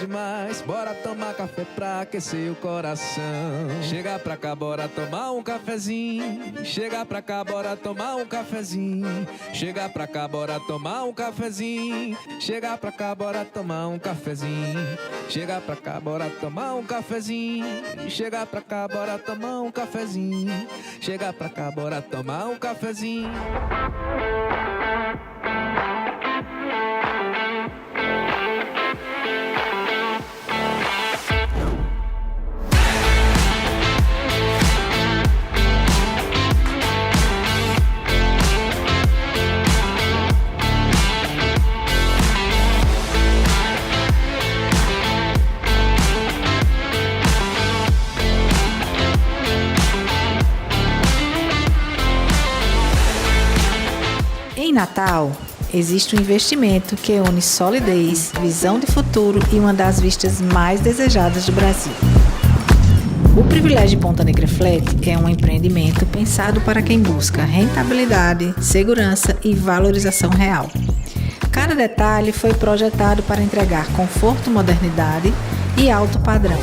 demais. Bora tomar café pra aquecer o coração. Chega pra cá, bora tomar um cafezinho. Chega pra cá, bora tomar um cafezinho. Chega pra cá, bora tomar um cafezinho. Chega pra cá, bora tomar um cafezinho. Chega pra cá, bora tomar um cafezinho. Chega pra cá, bora tomar um cafezinho. Chega pra cá, bora tomar um cafezinho. Em Natal, existe um investimento que une solidez, visão de futuro e uma das vistas mais desejadas do Brasil. O Privilégio Ponta Negra Flat é um empreendimento pensado para quem busca rentabilidade, segurança e valorização real. Cada detalhe foi projetado para entregar conforto, modernidade e alto padrão,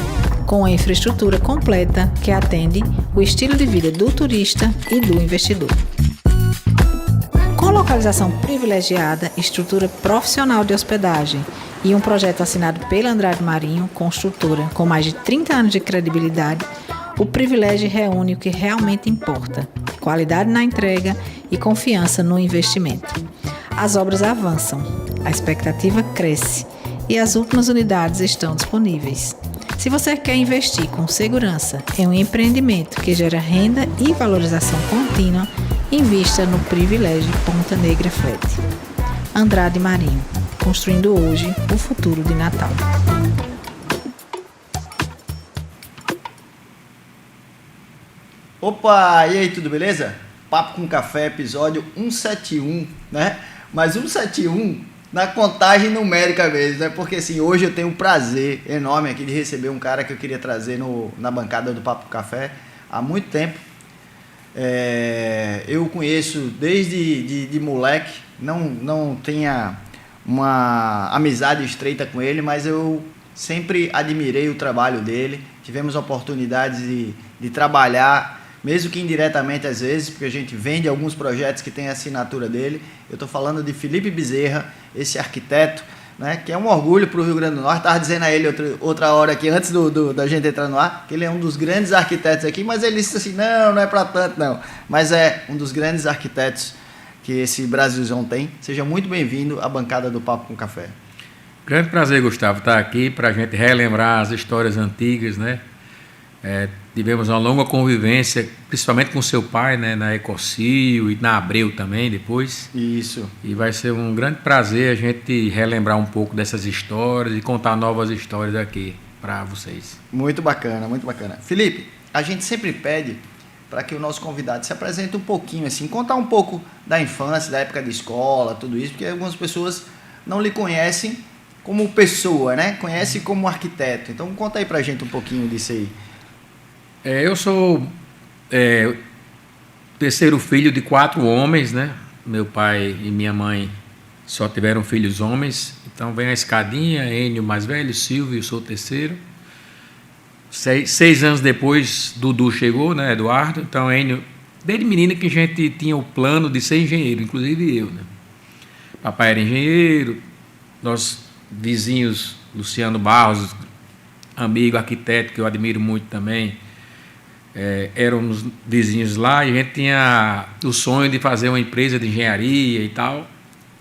com a infraestrutura completa que atende o estilo de vida do turista e do investidor. Com localização privilegiada, estrutura profissional de hospedagem e um projeto assinado pela Andrade Marinho, construtora com mais de 30 anos de credibilidade, o Privilégio reúne o que realmente importa: qualidade na entrega e confiança no investimento. As obras avançam, a expectativa cresce e as últimas unidades estão disponíveis. Se você quer investir com segurança em um empreendimento que gera renda e valorização contínua, invista no Privilégio Ponta Negra Flat. Andrade Marinho, construindo hoje o futuro de Natal. Opa, e aí, tudo beleza? Papo com Café, episódio 171, né? Mas 171 na contagem numérica mesmo, né? Porque assim, hoje eu tenho um prazer enorme aqui de receber um cara que eu queria trazer na bancada do Papo com Café há muito tempo. Eu o conheço desde de moleque, não tenha uma amizade estreita com ele, mas eu sempre admirei o trabalho dele. Tivemos oportunidades de trabalhar, mesmo que indiretamente às vezes, porque a gente vende alguns projetos que tem a assinatura dele. Eu estou falando de Felipe Bezerra, esse arquiteto, né, que é um orgulho para o Rio Grande do Norte. Estava dizendo a ele outra hora aqui, antes da gente entrar no ar, que ele é um dos grandes arquitetos aqui, mas ele disse assim, não é para tanto não, mas é um dos grandes arquitetos que esse Brasilzão tem. Seja muito bem-vindo à bancada do Papo com Café. Grande prazer, Gustavo, estar aqui para a gente relembrar as histórias antigas, né? Tivemos uma longa convivência, principalmente com seu pai, né, na Ecocil e na Abreu também depois. Isso. E vai ser um grande prazer a gente relembrar um pouco dessas histórias e contar novas histórias aqui para vocês. Muito bacana, muito bacana. Felipe, a gente sempre pede para que o nosso convidado se apresente um pouquinho, assim, contar um pouco da infância, da época de escola, tudo isso, porque algumas pessoas não lhe conhecem como pessoa, né? Conhecem como arquiteto. Então conta aí pra gente um pouquinho disso aí. Eu sou terceiro filho de 4 homens, né? Meu pai e minha mãe só tiveram filhos homens. Então vem a escadinha, Enio mais velho, Silvio, eu sou o terceiro. 6 anos depois, Dudu chegou, né, Eduardo. Então Enio, desde menina que a gente tinha o plano de ser engenheiro, inclusive eu, né? Papai era engenheiro, nós vizinhos, Luciano Barros, amigo arquiteto que eu admiro muito também, éramos vizinhos lá, e a gente tinha o sonho de fazer uma empresa de engenharia e tal.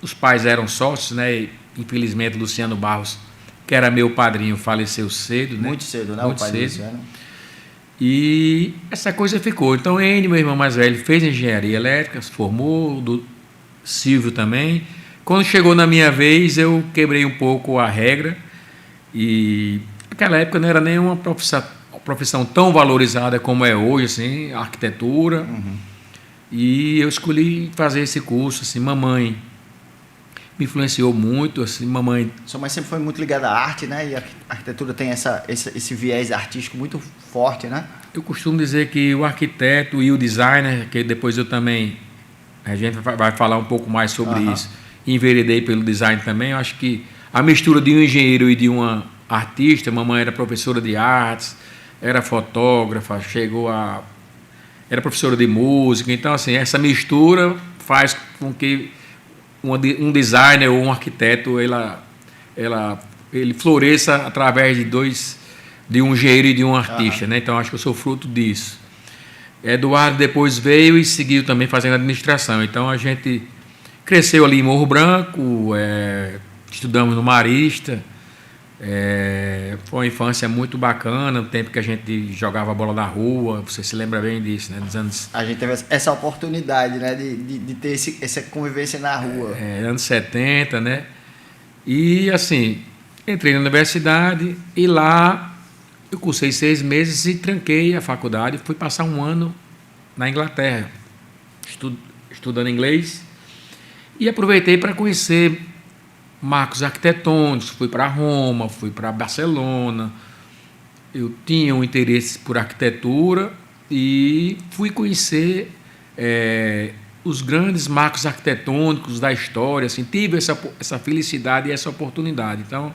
Os pais eram sócios, né? E, infelizmente, Luciano Barros, que era meu padrinho, faleceu cedo, né? Muito cedo, né? Muito o pai cedo. do Luciano. E essa coisa ficou. Então, ele, meu irmão mais velho, fez engenharia elétrica, se formou, do Silvio também. Quando chegou na minha vez, eu quebrei um pouco a regra, e naquela época não era nenhuma profissão tão valorizada como é hoje, assim, a arquitetura. Uhum. E eu escolhi fazer esse curso, assim. Mamãe me influenciou muito, assim, mamãe... Sua mãe sempre foi muito ligada à arte, né? E a arquitetura tem esse viés artístico muito forte, né? Eu costumo dizer que o arquiteto e o designer, que depois eu também... A gente vai falar um pouco mais sobre isso. Enveredei pelo design também. Eu acho que a mistura de um engenheiro e de uma artista, mamãe era professora de artes, era fotógrafa, era professora de música. Então, assim, essa mistura faz com que um designer ou um arquiteto ele floresça através de um engenheiro e de um artista, né? Então, acho que eu sou fruto disso. Eduardo depois veio e seguiu também fazendo administração. Então, a gente cresceu ali em Morro Branco, estudamos no Marista. Foi uma infância muito bacana, o tempo que a gente jogava bola na rua, você se lembra bem disso, né? Dos anos... A gente teve essa oportunidade, né? De ter essa convivência na rua. Anos 70, né? E, assim, entrei na universidade e lá eu cursei 6 meses e tranquei a faculdade. Fui passar um ano na Inglaterra, estudando inglês, e aproveitei para conhecer marcos arquitetônicos. Fui para Roma, fui para Barcelona. Eu tinha um interesse por arquitetura e fui conhecer os grandes marcos arquitetônicos da história. Assim, tive essa felicidade e essa oportunidade. Então,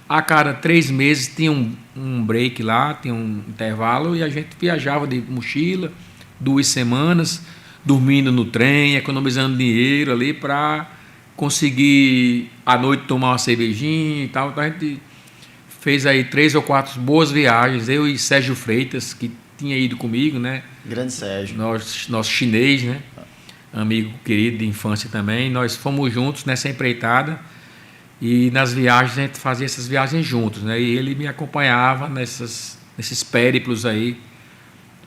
a cada 3 meses tinha um break lá, tinha um intervalo, e a gente viajava de mochila 2 semanas, dormindo no trem, economizando dinheiro ali para conseguir à noite tomar uma cervejinha e tal. Então a gente fez aí 3 ou 4 boas viagens, eu e Sérgio Freitas, que tinha ido comigo, né? Grande Sérgio. Nosso chinês, né? Amigo querido de infância também. Nós fomos juntos nessa empreitada e nas viagens a gente fazia essas viagens juntos, né? E ele me acompanhava nesses périplos aí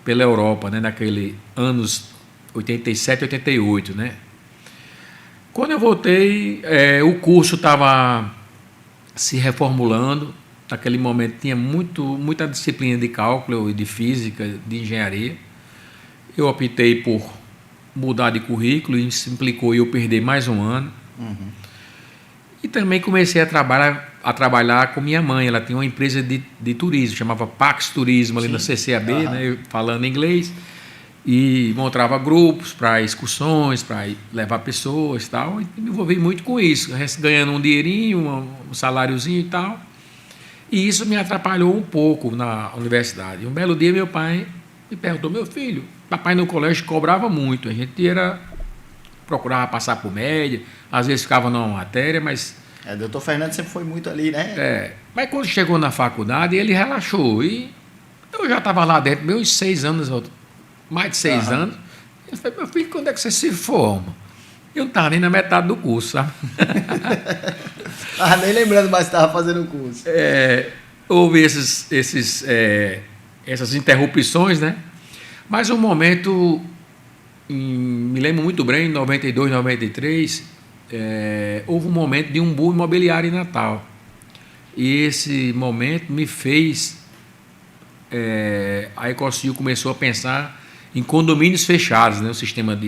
pela Europa, né? Naquele anos 87, 88, né? Quando eu voltei, o curso estava se reformulando. Naquele momento tinha muita disciplina de cálculo e de física, de engenharia. Eu optei por mudar de currículo e isso implicou eu perder mais um ano. Uhum. E também comecei a trabalhar com minha mãe. Ela tinha uma empresa de turismo, chamava Pax Turismo, ali na CCAB, né, falando inglês. E montava grupos para excursões, para levar pessoas e tal. E me envolvi muito com isso, ganhando um dinheirinho, um saláriozinho e tal. E isso me atrapalhou um pouco na universidade. Um belo dia meu pai me perguntou: meu filho, papai no colégio cobrava muito, a gente procurava passar por média, às vezes ficava numa matéria, mas... doutor Fernando sempre foi muito ali, né? Mas quando chegou na faculdade, ele relaxou. E eu já estava lá dentro, meus 6 anos... mais de 6 anos. Ele falou: meu filho, quando é que você se forma? Eu não estava nem na metade do curso, sabe? Nem lembrando mais que estava fazendo o curso. Houve essas interrupções, né? Mas um momento, me lembro muito bem, em 92, 93, houve um momento de um boom imobiliário em Natal. E esse momento me fez... a Ecosil começou a pensar em condomínios fechados, né? O sistema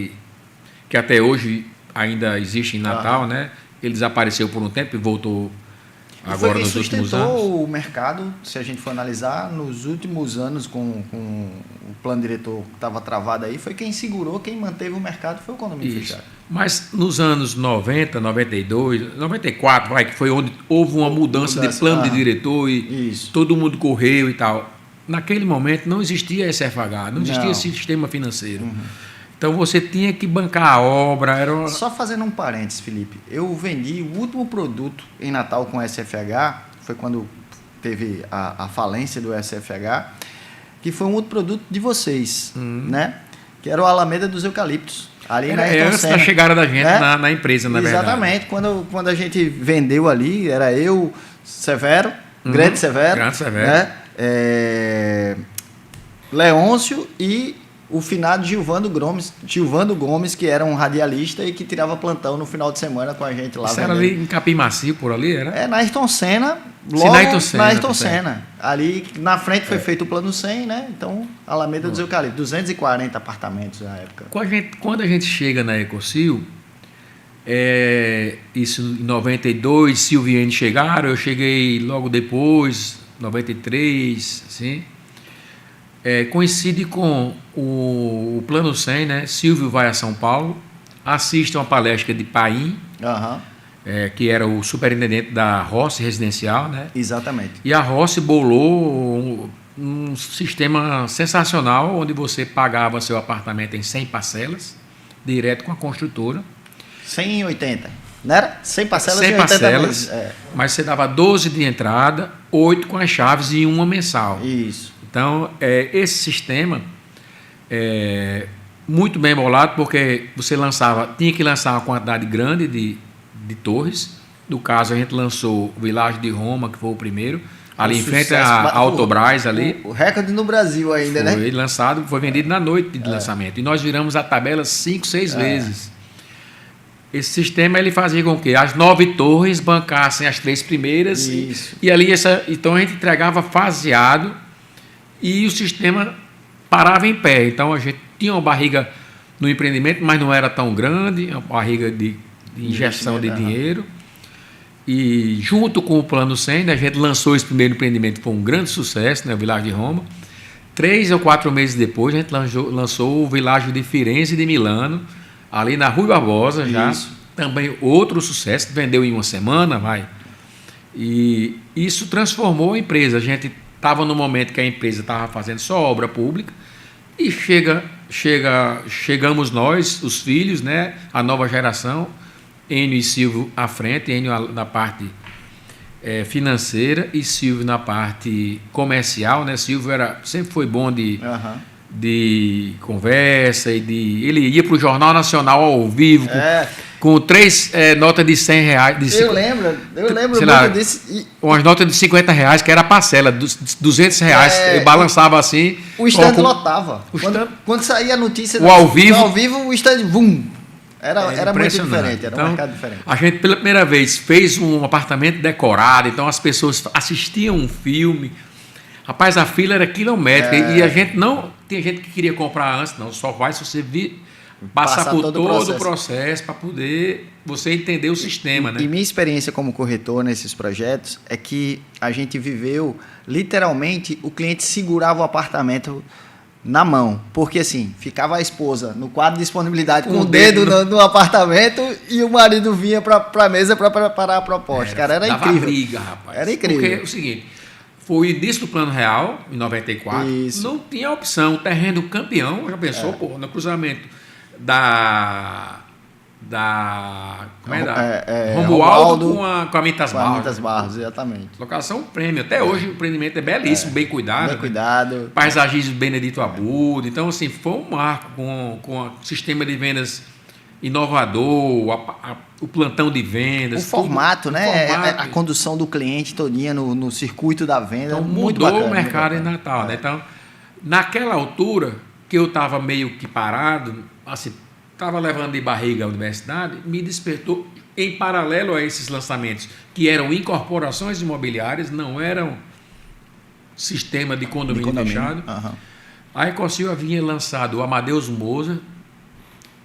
que até hoje ainda existe em Natal, né? Ele desapareceu por um tempo e voltou agora nos últimos anos. O mercado, se a gente for analisar, nos últimos anos com o plano diretor que estava travado aí, foi quem segurou, quem manteve o mercado foi o condomínio fechado. Mas nos anos 90, 92, 94, que foi onde houve uma mudança de plano de diretor e todo mundo correu e tal. Naquele momento não existia SFH, não existia esse sistema financeiro. Então você tinha que bancar a obra. Só fazendo um parênteses, Felipe, eu vendi o último produto em Natal com SFH, foi quando teve a falência do SFH, que foi um outro produto de vocês, né? Que era o Alameda dos Eucaliptos. Ali na antes da chegada da gente, né? na empresa, na verdade. Exatamente. Quando a gente vendeu ali, era eu, Severo, Grande Severo. Né? Leôncio e o finado Gilvando Gomes, que era um radialista e que tirava plantão no final de semana com a gente lá. Isso era ali em Capim Macio, por ali, era? Na Ayrton Senna, logo na Ayrton Senna. Ali na frente foi feito o plano 100, né? Então, Alameda dos Eucaliptos, 240 apartamentos na época. Quando a gente chega na Ecosil, isso em 92, Silvio e Ene chegaram, eu cheguei logo depois, 93, assim. Coincide com o Plano 100, né? Silvio vai a São Paulo, assiste uma palestra de Paim, que era o superintendente da Rossi Residencial, né? Exatamente. E a Rossi bolou um sistema sensacional, onde você pagava seu apartamento em 100 parcelas, direto com a construtora. 180, não era? 100 parcelas 100 e 80 parcelas, meses. mas você dava 12 de entrada, 8 com as chaves e uma mensal. Isso. Então, esse sistema é muito bem bolado, porque você tinha que lançar uma quantidade grande de torres. No caso, a gente lançou o Village de Roma, que foi o primeiro, ali em frente à Autobras ali. O recorde no Brasil ainda, né? Foi lançado, foi vendido na noite de lançamento. E nós viramos a tabela 5, 6 vezes. Esse sistema ele fazia com que as 9 torres bancassem as 3 primeiras. Isso. E ali então a gente entregava faseado e o sistema parava em pé. Então a gente tinha uma barriga no empreendimento, mas não era tão grande, uma barriga de injeção de dinheiro. E junto com o Plano 100, a gente lançou esse primeiro empreendimento, foi um grande sucesso, né, o Village de Roma. 3 ou 4 meses depois, a gente lançou o Village de Firenze e de Milano, ali na Rui Barbosa, já. Isso. Também outro sucesso, vendeu em uma semana, vai. E isso transformou a empresa. A gente estava no momento que a empresa estava fazendo só obra pública, e chegamos nós, os filhos, né, a nova geração, Enio e Silvio à frente, Enio na parte financeira e Silvio na parte comercial, né? Silvio sempre foi bom de conversa ele ia para o Jornal Nacional ao vivo com 3 notas de R$100. Eu lembro muito lá, disso. Umas notas de R$50, que era a parcela, R$200. Eu balançava assim. O stand lotava. Quando saía a notícia ao vivo, o stand, vum! Era muito diferente, era um mercado diferente. A gente, pela primeira vez, fez um apartamento decorado, então as pessoas assistiam um filme. Rapaz, a fila era quilométrica e a gente não... Tinha gente que queria comprar antes, não, só vai se você passar por todo o processo para poder você entender o sistema, né? E minha experiência como corretor nesses projetos é que a gente viveu, literalmente, o cliente segurava o apartamento na mão, porque assim, ficava a esposa no quadro de disponibilidade com o dedo no apartamento e o marido vinha para a mesa para preparar a proposta. Era dava incrível. Briga, rapaz. Era incrível. Porque é o seguinte, foi o início do Plano Real, em 94, Isso. Não tinha opção, o terreno campeão, já pensou, pô, no cruzamento Romualdo com a Mintas Barros, exatamente. Locação prêmio. Até hoje o empreendimento é belíssimo, bem cuidado. Bem cuidado. Paisagismo Benedito Abudo. Então, assim, foi um marco com o sistema de vendas inovador, o plantão de vendas. O formato, né? A condução do cliente todinha no circuito da venda. Então, muito mudou bacana, o mercado em Natal. Né? Então, naquela altura, que eu estava meio que parado, assim, estava levando de barriga a universidade, me despertou, em paralelo a esses lançamentos, que eram incorporações imobiliárias, não eram sistema de condomínio fechado. A Ecosil havia lançado o Amadeus Moza,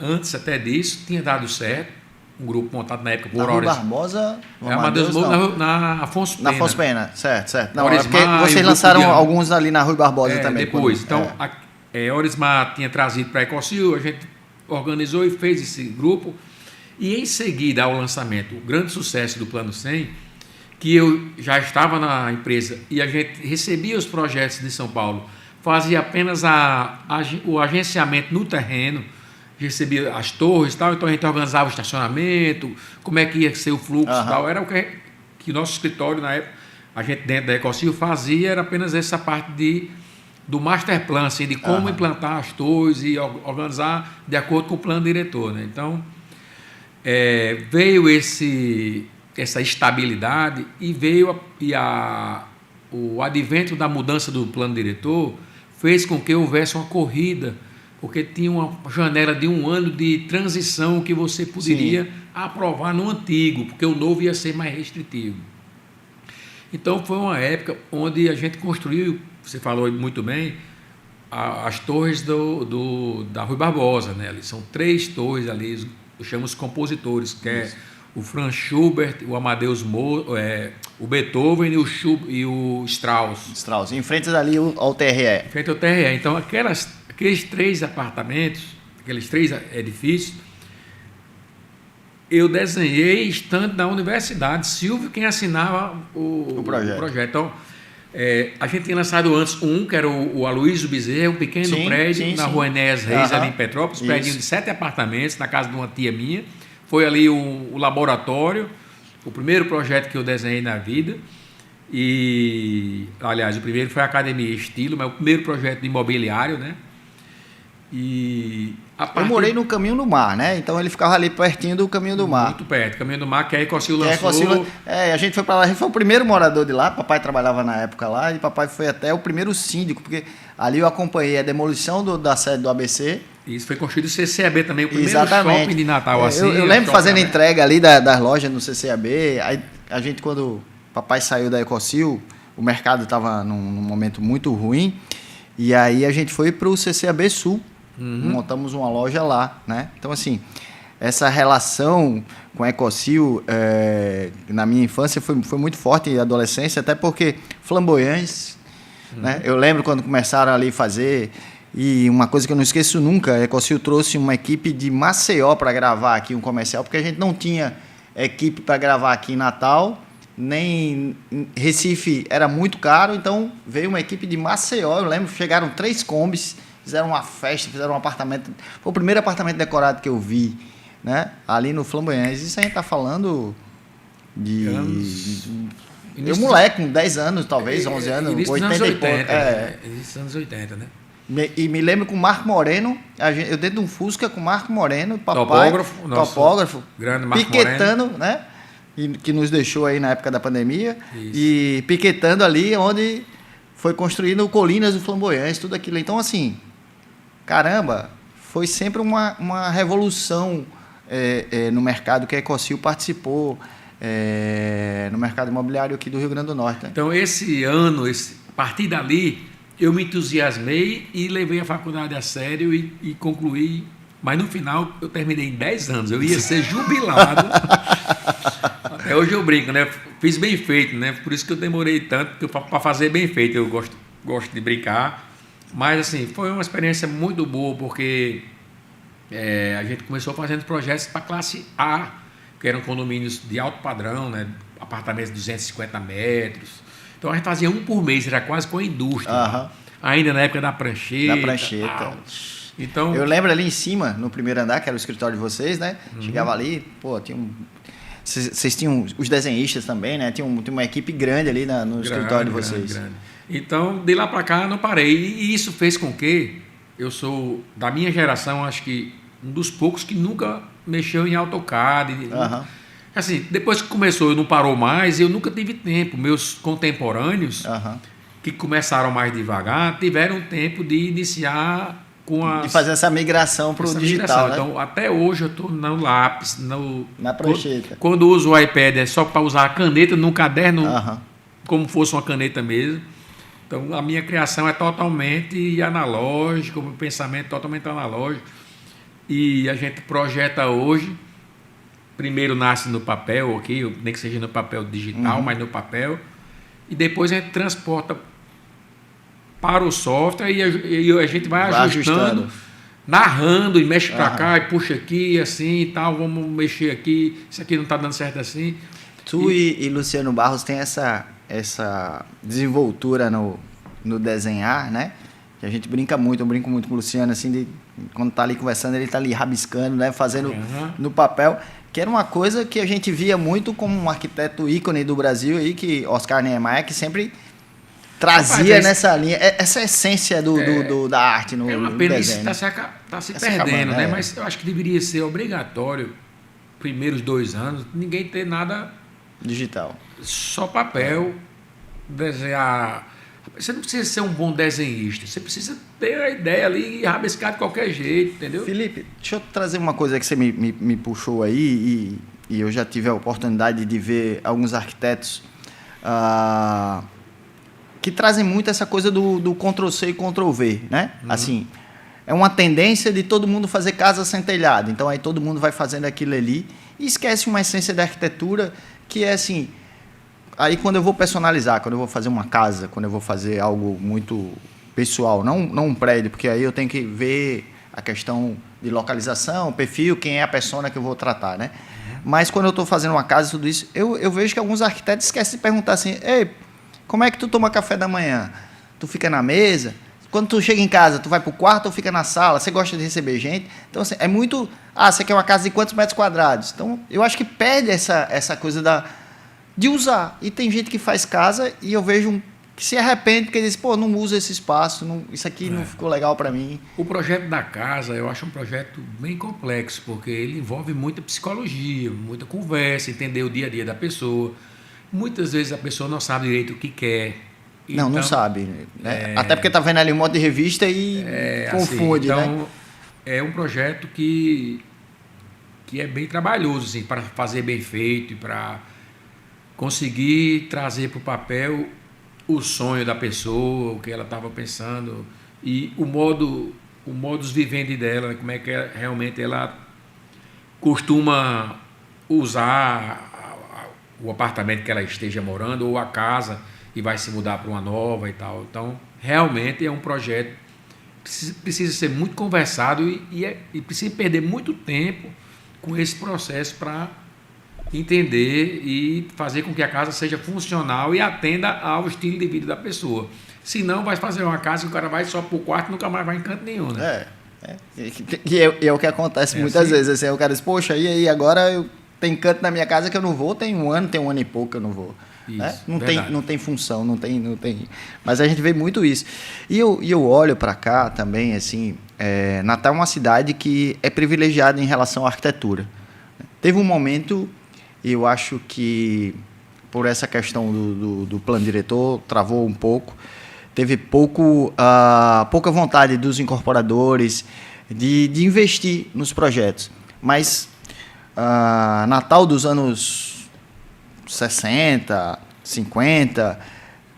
antes até disso, tinha dado certo, um grupo montado na época por Rui Barbosa, Amadeus Moza na Afonso Pena. Na Afonso Pena, certo. Não, Orismar, porque vocês lançaram alguns ali na Rui Barbosa também. Depois, Orismar tinha trazido para a Ecosil, a gente organizou e fez esse grupo, e em seguida ao lançamento, o grande sucesso do Plano 100, que eu já estava na empresa e a gente recebia os projetos de São Paulo, fazia apenas o agenciamento no terreno, recebia as torres e tal, então a gente organizava o estacionamento, como é que ia ser o fluxo e tal, era o que nosso escritório na época, a gente dentro da Ecosil fazia, era apenas essa parte do master plan, assim, de como implantar as torres e organizar de acordo com o plano diretor. Né? Então, veio essa estabilidade e veio o advento da mudança do plano diretor fez com que houvesse uma corrida, porque tinha uma janela de 1 ano de transição que você poderia aprovar no antigo, porque o novo ia ser mais restritivo. Então, foi uma época onde a gente construiu, você falou muito bem, as torres da Rui Barbosa, né? Ali são 3 torres ali, eu chamo os compositores, que é o Franz Schubert, o Amadeus Mozart, o Beethoven e o Strauss. Em frente ali ao TRE. Em frente ao TRE. Então, aqueles 3 apartamentos, aqueles 3 edifícios, eu desenhei estando na universidade. Silvio quem assinava o projeto. Então, a gente tinha lançado antes que era o Aloysio Bezerra, um pequeno prédio na Rua Enéas Reis, ali em Petrópolis, um prédio de 7 apartamentos, na casa de uma tia minha. Foi ali o laboratório, o primeiro projeto que eu desenhei na vida. E, aliás, o primeiro foi a Academia Estilo, mas o primeiro projeto de imobiliário, né? E eu morei no Caminho do Mar, né? Então ele ficava ali pertinho do Caminho do Mar. Muito perto, Caminho do Mar, que a Ecocil lançou. A gente foi para lá, a gente foi o primeiro morador de lá, papai trabalhava na época lá, e papai foi até o primeiro síndico, porque ali eu acompanhei a demolição da sede do ABC. Isso, foi construído o CCAB também, o primeiro shopping de Natal. Assim, eu lembro fazendo entrega ali das lojas no CCAB, aí a gente, quando papai saiu da Ecocil, o mercado estava num momento muito ruim, e aí a gente foi para o CCAB Sul, montamos uma loja lá, né? Então, assim, essa relação com a Ecocil, na minha infância, foi muito forte, e adolescência, até porque flamboyantes, né? Eu lembro quando começaram ali a fazer, e uma coisa que eu não esqueço nunca, a Ecocil trouxe uma equipe de Maceió para gravar aqui um comercial, porque a gente não tinha equipe para gravar aqui em Natal, nem Recife era muito caro, então veio uma equipe de Maceió, eu lembro, chegaram 3 combis, fizeram uma festa, fizeram um apartamento, foi o primeiro apartamento decorado que eu vi, né? Ali no Flamboyants. Isso a gente está falando de... Eu moleque, com 10 anos, talvez, 11 anos, 80 e pouco. Início dos anos 80, né? E me lembro com o Marco Moreno, eu dentro de um Fusca com o Marco Moreno, papai, topógrafo, grande Marco piquetando, Moreno, né? Que nos deixou aí na época da pandemia. Isso. E piquetando ali onde foi construindo o Colinas do Flamboyants, tudo aquilo. Então, assim, caramba, foi sempre uma revolução no mercado que a Ecocil participou, no mercado imobiliário aqui do Rio Grande do Norte. Né? Então, esse ano, a partir dali, eu me entusiasmei e levei a faculdade a sério e concluí. Mas no final, eu terminei em 10 anos. Eu ia ser jubilado. Até hoje eu brinco, né? Fiz bem feito, né? Por isso que eu demorei tanto, para fazer bem feito. Eu gosto de brincar. Mas, assim, foi uma experiência muito boa, porque a gente começou fazendo projetos para classe A, que eram condomínios de alto padrão, né? Apartamentos de 250 metros. Então, a gente fazia um por mês, era quase com a indústria. Ainda na época da prancheta. Da prancheta. Então, eu lembro ali em cima, no primeiro andar, que era o escritório de vocês, né? Chegava ali, pô, tinha vocês tinham os desenhistas também, né? Tinha uma equipe grande ali no escritório de vocês. Grande. Então, de lá para cá, não parei. E isso fez com que eu sou, da minha geração, acho que um dos poucos que nunca mexeu em AutoCAD. Assim, depois que começou e não parou mais, eu nunca tive tempo. Meus contemporâneos, que começaram mais devagar, tiveram tempo de iniciar de fazer essa migração para o digital. Né? Então, até hoje eu estou no lápis, na prancheta. Quando uso o iPad é só para usar a caneta no caderno, como fosse uma caneta mesmo. Então, a minha criação é totalmente analógica, o meu pensamento é totalmente analógico. E a gente projeta hoje, primeiro nasce no papel, ok? Nem que seja no papel digital, mas no papel. E depois a gente transporta para o software e a gente vai ajustando, narrando e mexe para cá e puxa aqui, assim e tal, vamos mexer aqui, isso aqui não está dando certo assim. Tu e Luciano Barros tem essa desenvoltura no desenhar, né? Que a gente brinca muito, eu brinco muito com o Luciano, assim, quando tá ali conversando, ele tá ali rabiscando, né? Fazendo no papel, que era uma coisa que a gente via muito como um arquiteto ícone do Brasil aí, que Oscar Niemeyer, que sempre trazia nessa linha, essa essência da arte no desenho. É uma pena, isso está se perdendo, né? Mas eu acho que deveria ser obrigatório, primeiros 2 anos, ninguém ter nada digital. Só papel, desenhar. Você não precisa ser um bom desenhista, você precisa ter a ideia ali e rabiscar de qualquer jeito, entendeu? Felipe, deixa eu trazer uma coisa que você me puxou aí, e eu já tive a oportunidade de ver alguns arquitetos que trazem muito essa coisa do Ctrl-C e Ctrl-V, né? Assim, é uma tendência de todo mundo fazer casa sem telhado. Então, aí todo mundo vai fazendo aquilo ali e esquece uma essência da arquitetura que é assim... Aí, quando eu vou personalizar, quando eu vou fazer uma casa, quando eu vou fazer algo muito pessoal, não um prédio, porque aí eu tenho que ver a questão de localização, perfil, quem é a persona que eu vou tratar, né? Mas quando eu estou fazendo uma casa e tudo isso, eu vejo que alguns arquitetos esquecem de perguntar assim, ei, como é que tu toma café da manhã? Tu fica na mesa? Quando tu chega em casa, tu vai pro quarto ou fica na sala? Você gosta de receber gente? Então, assim, é muito... você quer uma casa de quantos metros quadrados? Então, eu acho que perde essa coisa de usar. E tem gente que faz casa e eu vejo que se arrepende porque diz, pô, não usa esse espaço, isso aqui não ficou legal para mim. O projeto da casa, eu acho um projeto bem complexo, porque ele envolve muita psicologia, muita conversa, entender o dia a dia da pessoa. Muitas vezes a pessoa não sabe direito o que quer. Não, não sabe. Né? Até porque tá vendo ali um monte de revista e confunde, assim, então, né? É um projeto que é bem trabalhoso, assim, para fazer bem feito e para conseguir trazer para o papel o sonho da pessoa, o que ela estava pensando e o modus vivendi dela, como é que realmente ela costuma usar o apartamento que ela esteja morando ou a casa e vai se mudar para uma nova e tal. Então, realmente é um projeto que precisa ser muito conversado e precisa perder muito tempo com esse processo para entender e fazer com que a casa seja funcional e atenda ao estilo de vida da pessoa. Senão vai fazer uma casa que o cara vai só pro quarto e nunca mais vai em canto nenhum, né? E é o que acontece muitas assim. vezes. Assim, o cara diz, poxa, e aí agora tem canto na minha casa que eu não vou, tem um ano e pouco que eu não vou. Isso, né? Não tem função, não tem. Mas a gente vê muito isso. E eu olho para cá também, assim, Natal é uma cidade que é privilegiada em relação à arquitetura. Teve um momento, eu acho que por essa questão do plano diretor, travou um pouco, teve pouca vontade dos incorporadores de investir nos projetos. Mas Natal dos anos 60, 50,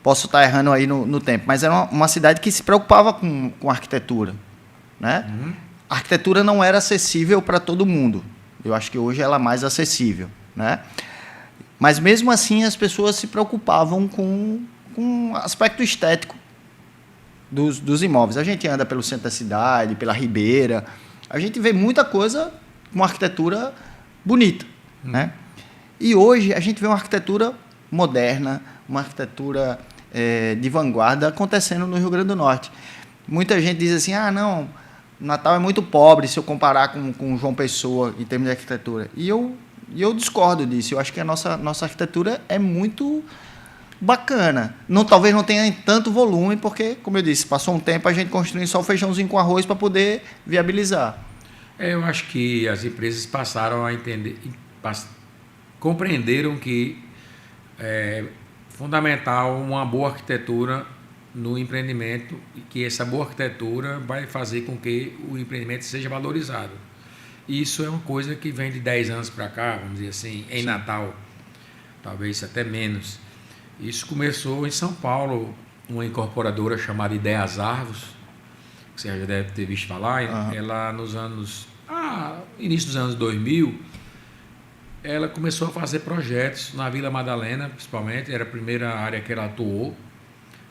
posso estar errando aí no tempo, mas era uma cidade que se preocupava com arquitetura. Né? Uhum. A arquitetura não era acessível para todo mundo. Eu acho que hoje ela é mais acessível. Né? Mas, mesmo assim, as pessoas se preocupavam com o aspecto estético dos imóveis. A gente anda pelo centro da cidade, pela Ribeira, a gente vê muita coisa com uma arquitetura bonita. Né? E hoje a gente vê uma arquitetura moderna, uma arquitetura de vanguarda acontecendo no Rio Grande do Norte. Muita gente diz assim, não, Natal é muito pobre se eu comparar com João Pessoa em termos de arquitetura. E eu discordo disso. Eu acho que a nossa arquitetura é muito bacana. Talvez não tenha tanto volume, porque, como eu disse, passou um tempo a gente construindo só o feijãozinho com arroz para poder viabilizar. Eu acho que as empresas passaram a entender, compreenderam que é fundamental uma boa arquitetura no empreendimento e que essa boa arquitetura vai fazer com que o empreendimento seja valorizado. Isso é uma coisa que vem de 10 anos para cá, vamos dizer assim, em Natal, talvez até menos. Isso começou em São Paulo, uma incorporadora chamada Ideias Arvos, que você já deve ter visto falar. Ela nos início dos anos 2000, ela começou a fazer projetos na Vila Madalena, principalmente, era a primeira área que ela atuou,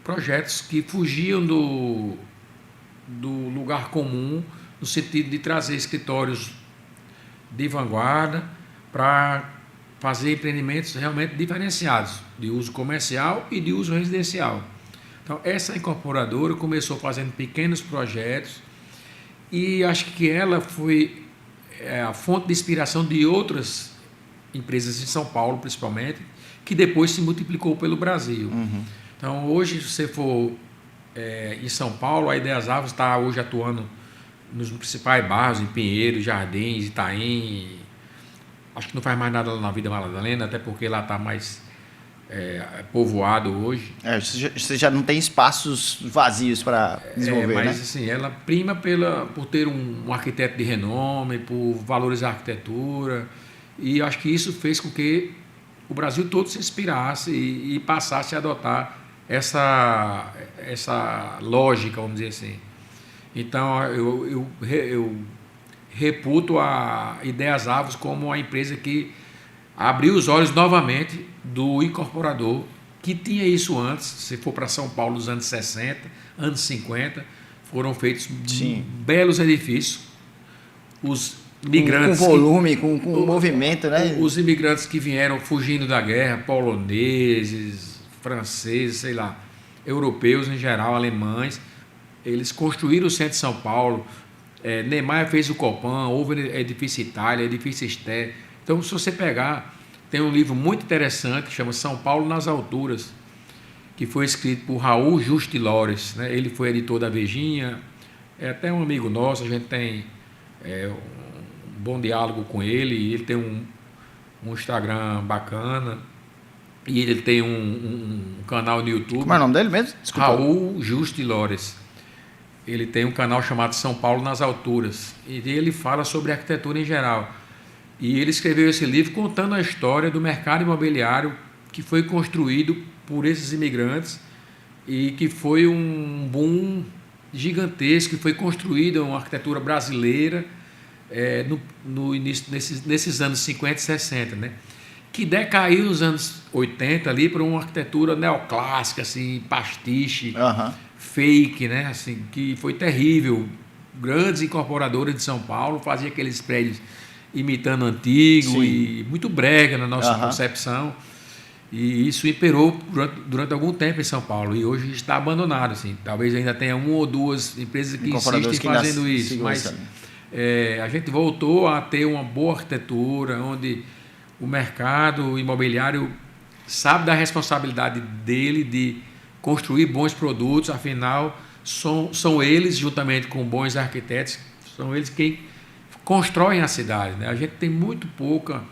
projetos que fugiam do lugar comum, no sentido de trazer escritórios de vanguarda para fazer empreendimentos realmente diferenciados, de uso comercial e de uso residencial. Então, essa incorporadora começou fazendo pequenos projetos e acho que ela foi a fonte de inspiração de outras empresas em São Paulo, principalmente, que depois se multiplicou pelo Brasil. Então, hoje, se você for em São Paulo, a Ideias Arvos está hoje atuando nos principais bairros, em Pinheiros, Jardins, Itaim. Acho que não faz mais nada lá na Vila Madalena, até porque lá está mais povoado hoje. Você já não tem espaços vazios para desenvolver, mas, né? assim, ela prima por ter um arquiteto de renome, por valorizar a arquitetura, e acho que isso fez com que o Brasil todo se inspirasse e passasse a adotar essa lógica, vamos dizer assim. Então, eu reputo a Ideias Arvos como a empresa que abriu os olhos novamente do incorporador, que tinha isso antes. Se for para São Paulo nos anos 60, anos 50, foram feitos belos edifícios. imigrantes. Com volume, com movimento, né? Os imigrantes que vieram fugindo da guerra, poloneses, franceses, sei lá, europeus em geral, alemães, eles construíram o centro de São Paulo. Niemeyer fez o Copan, houve Edifício Itália, Edifício Esté. Então, se você pegar, tem um livro muito interessante que chama São Paulo nas Alturas, que foi escrito por Raul Justilores, né? Ele foi editor da Vejinha, é até um amigo nosso, a gente tem um bom diálogo com ele, ele tem um Instagram bacana, e ele tem um canal no YouTube. Como é o nome dele mesmo? Desculpa. Raul Justilores. Ele tem um canal chamado São Paulo nas Alturas, e ele fala sobre arquitetura em geral. E ele escreveu esse livro contando a história do mercado imobiliário que foi construído por esses imigrantes e que foi um boom gigantesco, que foi construída uma arquitetura brasileira no início, nesses anos 50 e 60, né? Que decaiu nos anos 80 ali para uma arquitetura neoclássica, assim, pastiche, fake, né? Assim, que foi terrível. Grandes incorporadoras de São Paulo faziam aqueles prédios imitando antigo. Sim. E muito brega na nossa concepção. E isso imperou durante algum tempo em São Paulo, e hoje está abandonado. Assim. Talvez ainda tenha uma ou duas empresas que insistem fazendo isso, mas a gente voltou a ter uma boa arquitetura, onde o mercado imobiliário sabe da responsabilidade dele de construir bons produtos, afinal, são eles, juntamente com bons arquitetos, são eles quem constroem a cidade. Né? A gente tem muito pouca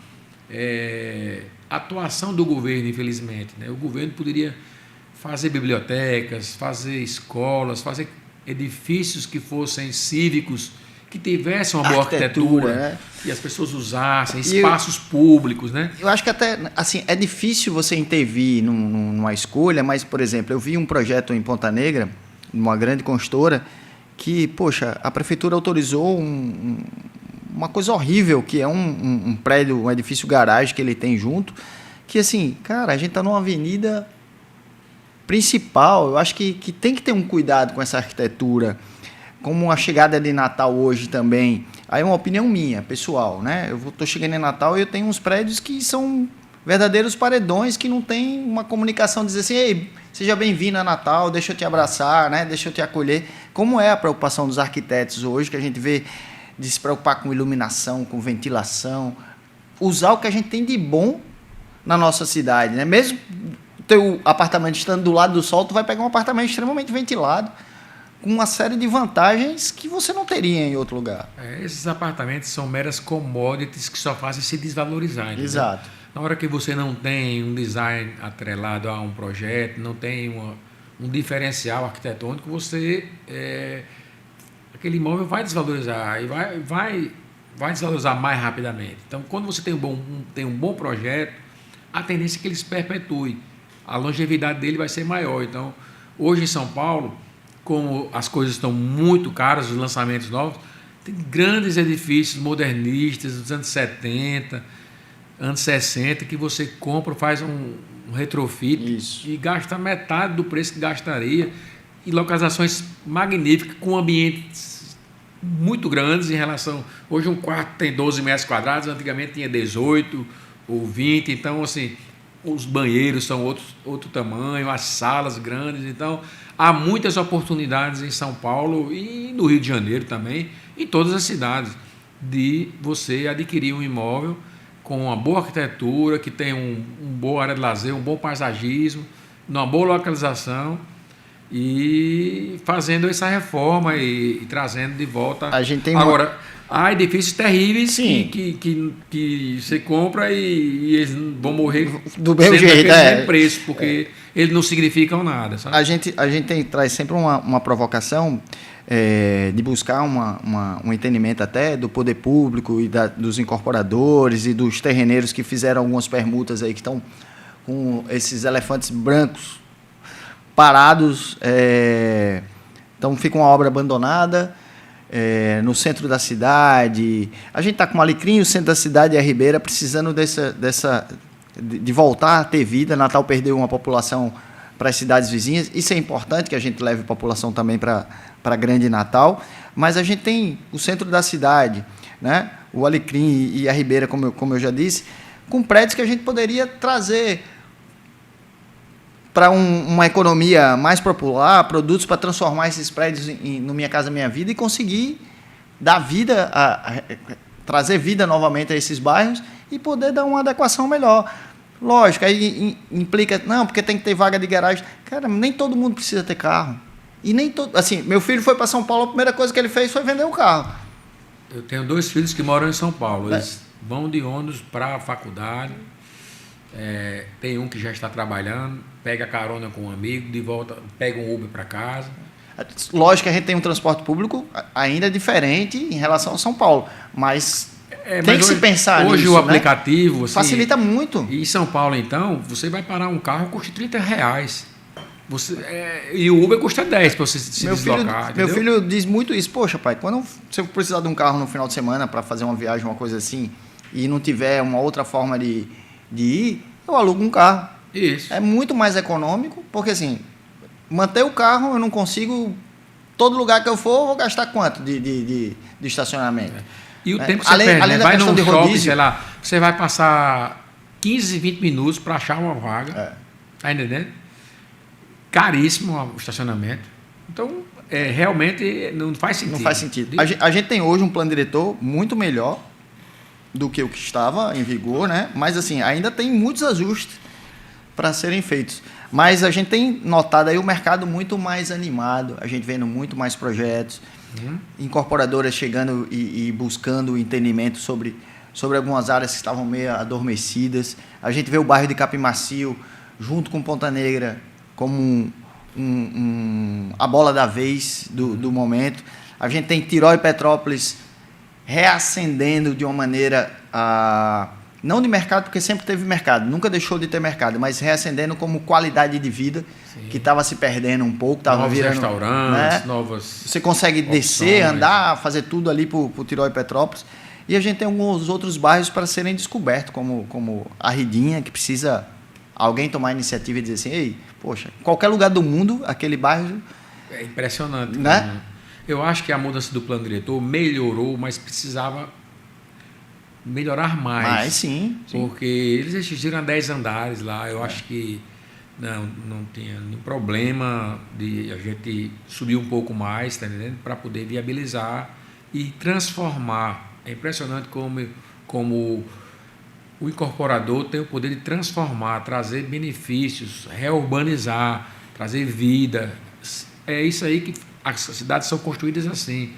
atuação do governo, infelizmente. Né? O governo poderia fazer bibliotecas, fazer escolas, fazer edifícios que fossem cívicos, que tivessem uma boa arquitetura, né? E as pessoas usassem, espaços públicos. Né? Eu acho que até assim, é difícil você intervir numa escolha, mas, por exemplo, eu vi um projeto em Ponta Negra, numa grande construtora, que, poxa, a prefeitura autorizou uma coisa horrível, que é um prédio, um edifício garagem que ele tem junto, que assim, cara, a gente está numa avenida principal, eu acho que tem que ter um cuidado com essa arquitetura, como a chegada de Natal hoje também, aí é uma opinião minha, pessoal, né? Eu estou chegando em Natal e eu tenho uns prédios que são verdadeiros paredões, que não tem uma comunicação, dizer assim, ei, seja bem-vindo a Natal, deixa eu te abraçar, né? Deixa eu te acolher, como é a preocupação dos arquitetos hoje, que a gente vê de se preocupar com iluminação, com ventilação, usar o que a gente tem de bom na nossa cidade, né? Mesmo teu apartamento estando do lado do sol, tu vai pegar um apartamento extremamente ventilado, com uma série de vantagens que você não teria em outro lugar. Esses apartamentos são meras commodities que só fazem se desvalorizar. Entendeu? Exato. Na hora que você não tem um design atrelado a um projeto, não tem um diferencial arquitetônico, você... aquele imóvel vai desvalorizar e vai desvalorizar mais rapidamente. Então, quando você tem um bom projeto, a tendência é que ele se perpetue. A longevidade dele vai ser maior. Então, hoje em São Paulo, como as coisas estão muito caras, os lançamentos novos, tem grandes edifícios modernistas dos anos 70, anos 60, que você compra, faz um retrofit e gasta metade do preço que gastaria, e localizações magníficas, com ambientes muito grandes em relação... Hoje um quarto tem 12 metros quadrados, antigamente tinha 18 ou 20, então assim, os banheiros são outro tamanho, as salas grandes, então há muitas oportunidades em São Paulo e no Rio de Janeiro também, em todas as cidades, de você adquirir um imóvel com uma boa arquitetura, que tem uma boa área de lazer, um bom paisagismo, numa boa localização, e fazendo essa reforma e trazendo de volta. A gente tem agora, há edifícios terríveis que você compra e eles vão morrer do mesmo jeito, preço, porque eles não significam nada. Sabe? A gente traz sempre uma provocação de buscar um entendimento até do poder público e dos incorporadores e dos terreneiros que fizeram algumas permutas aí, que estão com esses elefantes brancos parados, então fica uma obra abandonada no centro da cidade. A gente está com o Alecrim, o centro da cidade e a Ribeira precisando de voltar a ter vida. Natal perdeu uma população para as cidades vizinhas, isso é importante que a gente leve população também para Grande Natal, mas a gente tem o centro da cidade, né? O Alecrim e a Ribeira, como eu já disse, com prédios que a gente poderia trazer para uma economia mais popular, produtos para transformar esses prédios no Minha Casa Minha Vida e conseguir dar vida, trazer vida novamente a esses bairros e poder dar uma adequação melhor. Lógico, aí implica, não, porque tem que ter vaga de garagem. Cara, nem todo mundo precisa ter carro. E nem todo. Assim, meu filho foi para São Paulo, a primeira coisa que ele fez foi vender o carro. Eu tenho 2 filhos que moram em São Paulo. Eles vão de ônibus para a faculdade. Tem um que já está trabalhando, pega carona com um amigo, de volta, pega um Uber para casa. Lógico que a gente tem um transporte público ainda diferente em relação a São Paulo, mas tem que se pensar nisso. Hoje o aplicativo... Assim, facilita muito. E em São Paulo, então, você vai parar um carro, custa R$30. E o Uber custa 10 para você se deslocar. Meu filho diz muito isso. Poxa, pai, se eu precisar de um carro no final de semana para fazer uma viagem, uma coisa assim, e não tiver uma outra forma de ir, eu alugo um carro. Isso. É muito mais econômico, porque assim, manter o carro eu não consigo... Todo lugar que eu for, eu vou gastar quanto de estacionamento? E o tempo que você perde, além da vai questão num de shopping, rodízio, sei lá, você vai passar 15, 20 minutos para achar uma vaga. Tá entendendo? Caríssimo o estacionamento. Então, realmente não faz sentido. Não faz sentido. A gente tem hoje um plano diretor muito melhor do que o que estava em vigor, né? Mas assim, ainda tem muitos ajustes para serem feitos. Mas a gente tem notado aí o mercado muito mais animado, a gente vendo muito mais projetos, incorporadoras chegando e buscando entendimento sobre algumas áreas que estavam meio adormecidas. A gente vê o bairro de Capim Macio, junto com Ponta Negra, como a bola da vez do momento. A gente tem Tirol e Petrópolis reacendendo de uma maneira... não de mercado, porque sempre teve mercado, nunca deixou de ter mercado, mas reacendendo como qualidade de vida, que estava se perdendo um pouco, estava virando... restaurantes, novas... Você consegue descer, andar, fazer tudo ali para o Tirol e Petrópolis. E a gente tem alguns outros bairros para serem descobertos, como a Ridinha, que precisa alguém tomar a iniciativa e dizer assim, ei, poxa, em qualquer lugar do mundo, aquele bairro... É impressionante. Né? Eu acho que a mudança do plano diretor melhorou, mas precisava... melhorar mais. Sim. Porque eles exigiram 10 andares lá. Eu acho que não tinha nenhum problema de a gente subir um pouco mais, tá entendendo? Para poder viabilizar e transformar. É impressionante como o incorporador tem o poder de transformar, trazer benefícios, reurbanizar, trazer vida. É isso aí que as cidades são construídas assim.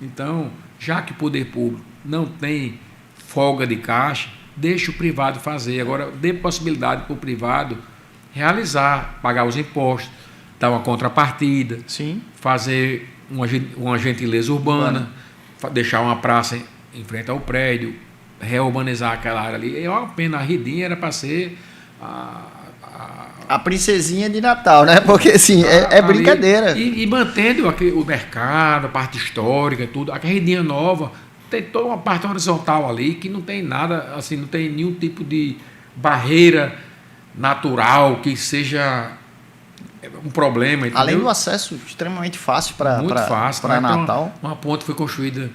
Então, já que o poder público não tem folga de caixa, deixa o privado fazer. Agora, dê possibilidade para o privado realizar, pagar os impostos, dar uma contrapartida, fazer uma gentileza urbana, deixar uma praça em frente ao prédio, reurbanizar aquela área ali. É uma pena, a Ridinha era para ser a princesinha de Natal, né? Porque assim, é brincadeira. E mantendo o mercado, a parte histórica, tudo. A Ridinha nova tem toda uma parte horizontal ali que não tem nada, assim, não tem nenhum tipo de barreira natural que seja um problema. Entendeu? Além do acesso extremamente fácil para Natal. Uma ponte foi construída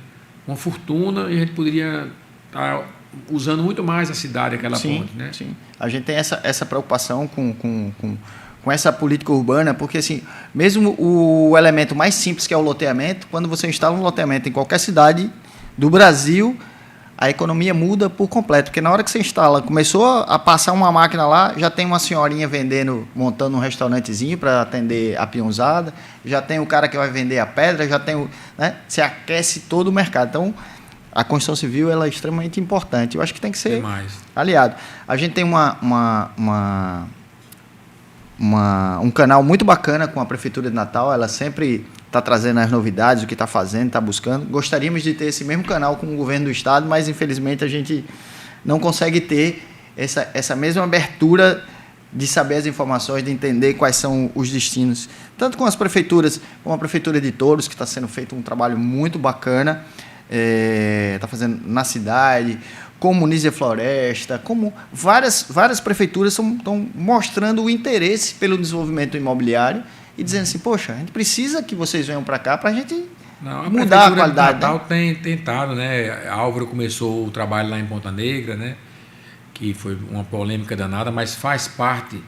uma fortuna e a gente poderia estar usando muito mais a cidade, aquela ponte. Né? Sim. A gente tem essa preocupação com essa política urbana, porque assim, mesmo o elemento mais simples que é o loteamento, quando você instala um loteamento em qualquer cidade do Brasil, a economia muda por completo, porque na hora que você instala, começou a passar uma máquina lá, já tem uma senhorinha montando um restaurantezinho para atender a peãozada, já tem o cara que vai vender a pedra, já tem você aquece todo o mercado. Então, a construção civil ela é extremamente importante. Eu acho que tem que ser aliado. A gente tem um canal muito bacana com a Prefeitura de Natal, ela sempre está trazendo as novidades, o que está fazendo, está buscando. Gostaríamos de ter esse mesmo canal com o governo do Estado, mas infelizmente a gente não consegue ter essa mesma abertura de saber as informações, de entender quais são os destinos. Tanto com as prefeituras, como a Prefeitura de Touros, que está sendo feito um trabalho muito bacana, está fazendo na cidade, como Nízia Floresta, como várias prefeituras estão mostrando o interesse pelo desenvolvimento imobiliário e dizendo assim, poxa, a gente precisa que vocês venham para cá para a gente Não, mudar a Prefeitura de qualidade. Natal Né? tem tentado, né? Álvaro começou o trabalho lá em Ponta Negra, né? Que foi uma polêmica danada, mas faz parte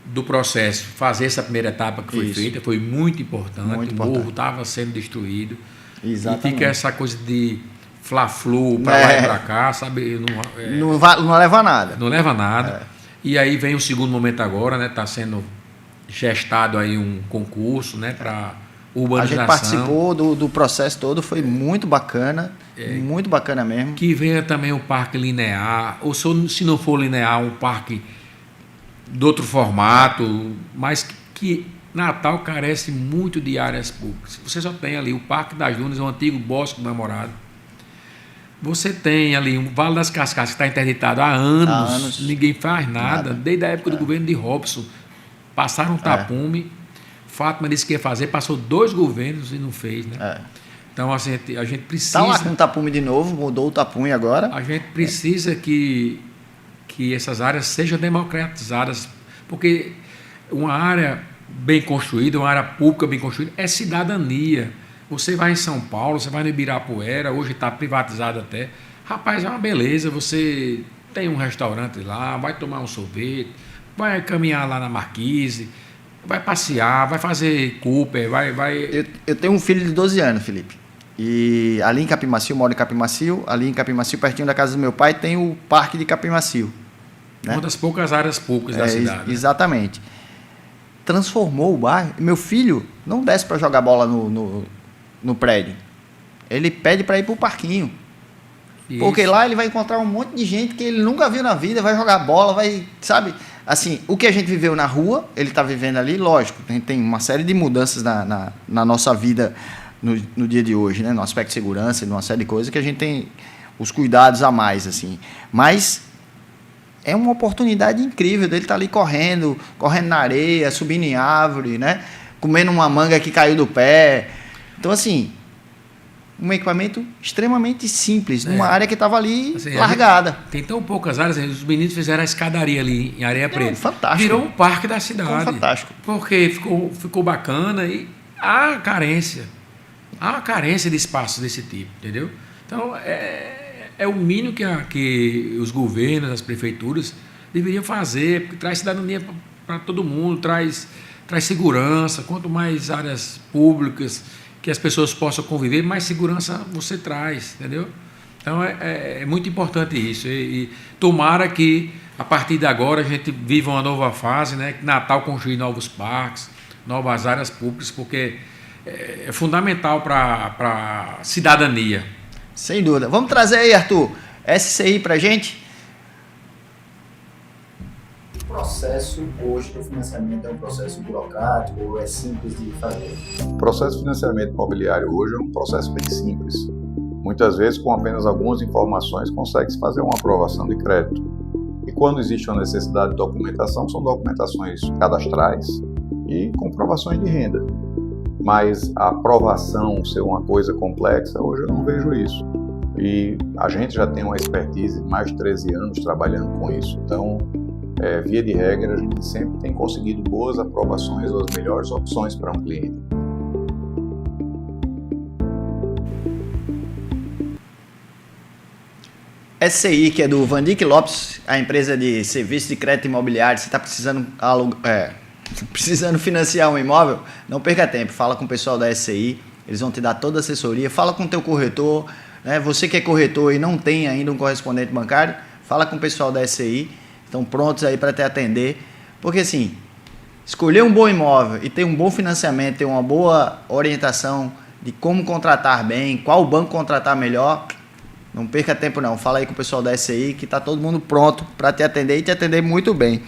do processo. Fazer essa primeira etapa que foi Isso. feita foi muito importante. Muito o importante. morro estava sendo destruído. Exatamente. E fica essa coisa de fla-flu para lá e para cá, sabe? Não leva a nada. Não leva a nada. E aí vem o segundo momento agora, né? Está sendo gestado aí um concurso, né? Para urbanização. A gente participou do processo todo, foi muito bacana, muito bacana mesmo. Que venha também o parque linear, ou se não for linear, um parque de outro formato, mas que Natal carece muito de áreas públicas. Você só tem ali o Parque das Dunas, o antigo Bosque do Namorado. Você tem ali o Vale das Cascatas, que está interditado há anos, ninguém faz nada. Desde a época do governo de Robson. Passaram um tapume, Fátima disse que ia fazer, passou 2 governos e não fez, né? Então, assim, a gente precisa... Está lá com o tapume de novo, mudou o tapume agora. A gente precisa que essas áreas sejam democratizadas, porque uma área bem construída, uma área pública bem construída, é cidadania. Você vai em São Paulo, você vai no Ibirapuera, hoje está privatizado até. Rapaz, é uma beleza, você tem um restaurante lá, vai tomar um sorvete, vai caminhar lá na Marquise, vai passear, vai fazer Cooper, vai... Eu tenho um filho de 12 anos, Felipe. E ali em Capimacio, moro em Capimacio, ali em Capimacio, pertinho da casa do meu pai, tem o Parque de Capimacio. Né? Uma das poucas áreas públicas da cidade. Exatamente. Transformou o bairro. Meu filho não desce para jogar bola no prédio. Ele pede para ir para o parquinho. Isso. Porque lá ele vai encontrar um monte de gente que ele nunca viu na vida, vai jogar bola, vai, sabe? Assim, o que a gente viveu na rua, ele está vivendo ali, lógico, tem uma série de mudanças na nossa vida no dia de hoje, né? No aspecto de segurança e numa série de coisas que a gente tem os cuidados a mais, assim. Mas é uma oportunidade incrível dele estar ali correndo na areia, subindo em árvore, né? Comendo uma manga que caiu do pé. Então, assim, um equipamento extremamente simples, numa área que estava ali assim, largada. Tem tão poucas áreas, os meninos fizeram a escadaria ali em Areia Preta. Fantástico. Virou um parque da cidade. Fantástico. Porque ficou bacana e há carência de espaços desse tipo, entendeu? Então, é o mínimo que os governos, as prefeituras deveriam fazer, porque traz cidadania para todo mundo, traz segurança. Quanto mais áreas públicas que as pessoas possam conviver, mais segurança você traz, entendeu? Então, é muito importante isso. E tomara que, a partir de agora, a gente viva uma nova fase, né? Que Natal construir novos parques, novas áreas públicas, porque é fundamental para a cidadania. Sem dúvida. Vamos trazer aí, Arthur, SCI para a gente? O processo hoje do financiamento é um processo burocrático ou é simples de fazer? O processo de financiamento imobiliário hoje é um processo bem simples. Muitas vezes, com apenas algumas informações, consegue-se fazer uma aprovação de crédito. E quando existe uma necessidade de documentação, são documentações cadastrais e comprovações de renda. Mas a aprovação ser uma coisa complexa, hoje eu não vejo isso. E a gente já tem uma expertise de mais de 13 anos trabalhando com isso. Então, via de regra, a gente sempre tem conseguido boas aprovações ou as melhores opções para um cliente. SCI, que é do Vandic Lopes, a empresa de serviço de crédito imobiliário. Você está precisando financiar um imóvel? Não perca tempo, fala com o pessoal da SCI, eles vão te dar toda a assessoria. Fala com o teu corretor, né? Você que é corretor e não tem ainda um correspondente bancário, fala com o pessoal da SCI, estão prontos aí para te atender. Porque assim, escolher um bom imóvel e ter um bom financiamento, ter uma boa orientação de como contratar bem, qual banco contratar melhor, não perca tempo não. Fala aí com o pessoal da SCI que está todo mundo pronto para te atender e te atender muito bem.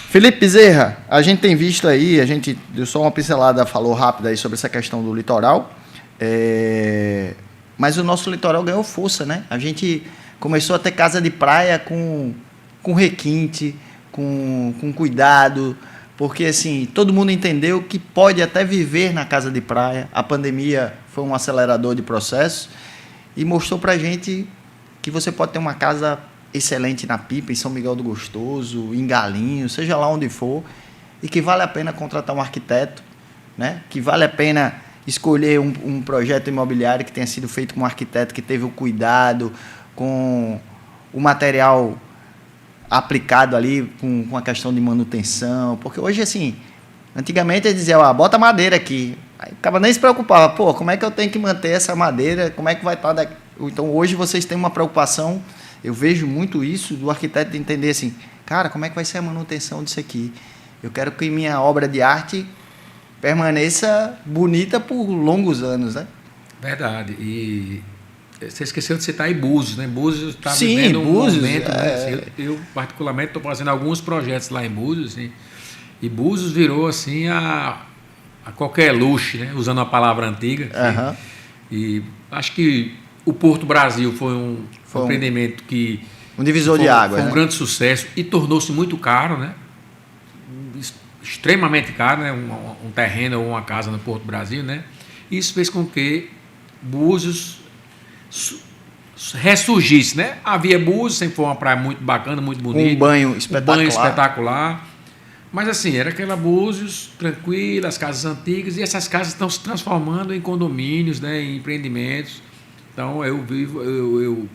Felipe Bezerra, a gente tem visto aí, a gente deu só uma pincelada, falou rápida aí sobre essa questão do litoral, mas o nosso litoral ganhou força, né? A gente começou a ter casa de praia com requinte, com cuidado, porque assim, todo mundo entendeu que pode até viver na casa de praia. A pandemia foi um acelerador de processo e mostrou pra gente que você pode ter uma casa excelente na Pipa, em São Miguel do Gostoso, em Galinho, seja lá onde for, e que vale a pena contratar um arquiteto, né? Que vale a pena escolher um projeto imobiliário que tenha sido feito com um arquiteto que teve o cuidado, com o material aplicado ali, com a questão de manutenção. Porque hoje, assim, antigamente eles diziam, bota madeira aqui. Aí acaba nem se preocupava, pô, como é que eu tenho que manter essa madeira, como é que vai estar daqui? Então, hoje vocês têm uma preocupação, eu vejo muito isso, do arquiteto de entender assim, cara, como é que vai ser a manutenção disso aqui? Eu quero que minha obra de arte permaneça bonita por longos anos, né? Verdade. E você esqueceu de citar aí Búzios, né? Búzios está Sim, vivendo um Búzios, momento, né? Eu particularmente, estou fazendo alguns projetos lá em Búzios, assim, e Búzios virou, assim, a qualquer luxo, né? Usando uma palavra antiga. Uhum. E acho que o Porto Brasil foi um empreendimento que... Um divisor de água, foi um né? grande sucesso e tornou-se muito caro, né? Extremamente caro, né? Um terreno ou uma casa no Porto Brasil, né? Isso fez com que Búzios ressurgisse, né? Havia Búzios, sempre foi uma praia muito bacana, muito bonita. Um banho espetacular. Mas assim, era aquela Búzios tranquila, as casas antigas, e essas casas estão se transformando em condomínios, né? Em empreendimentos. Então eu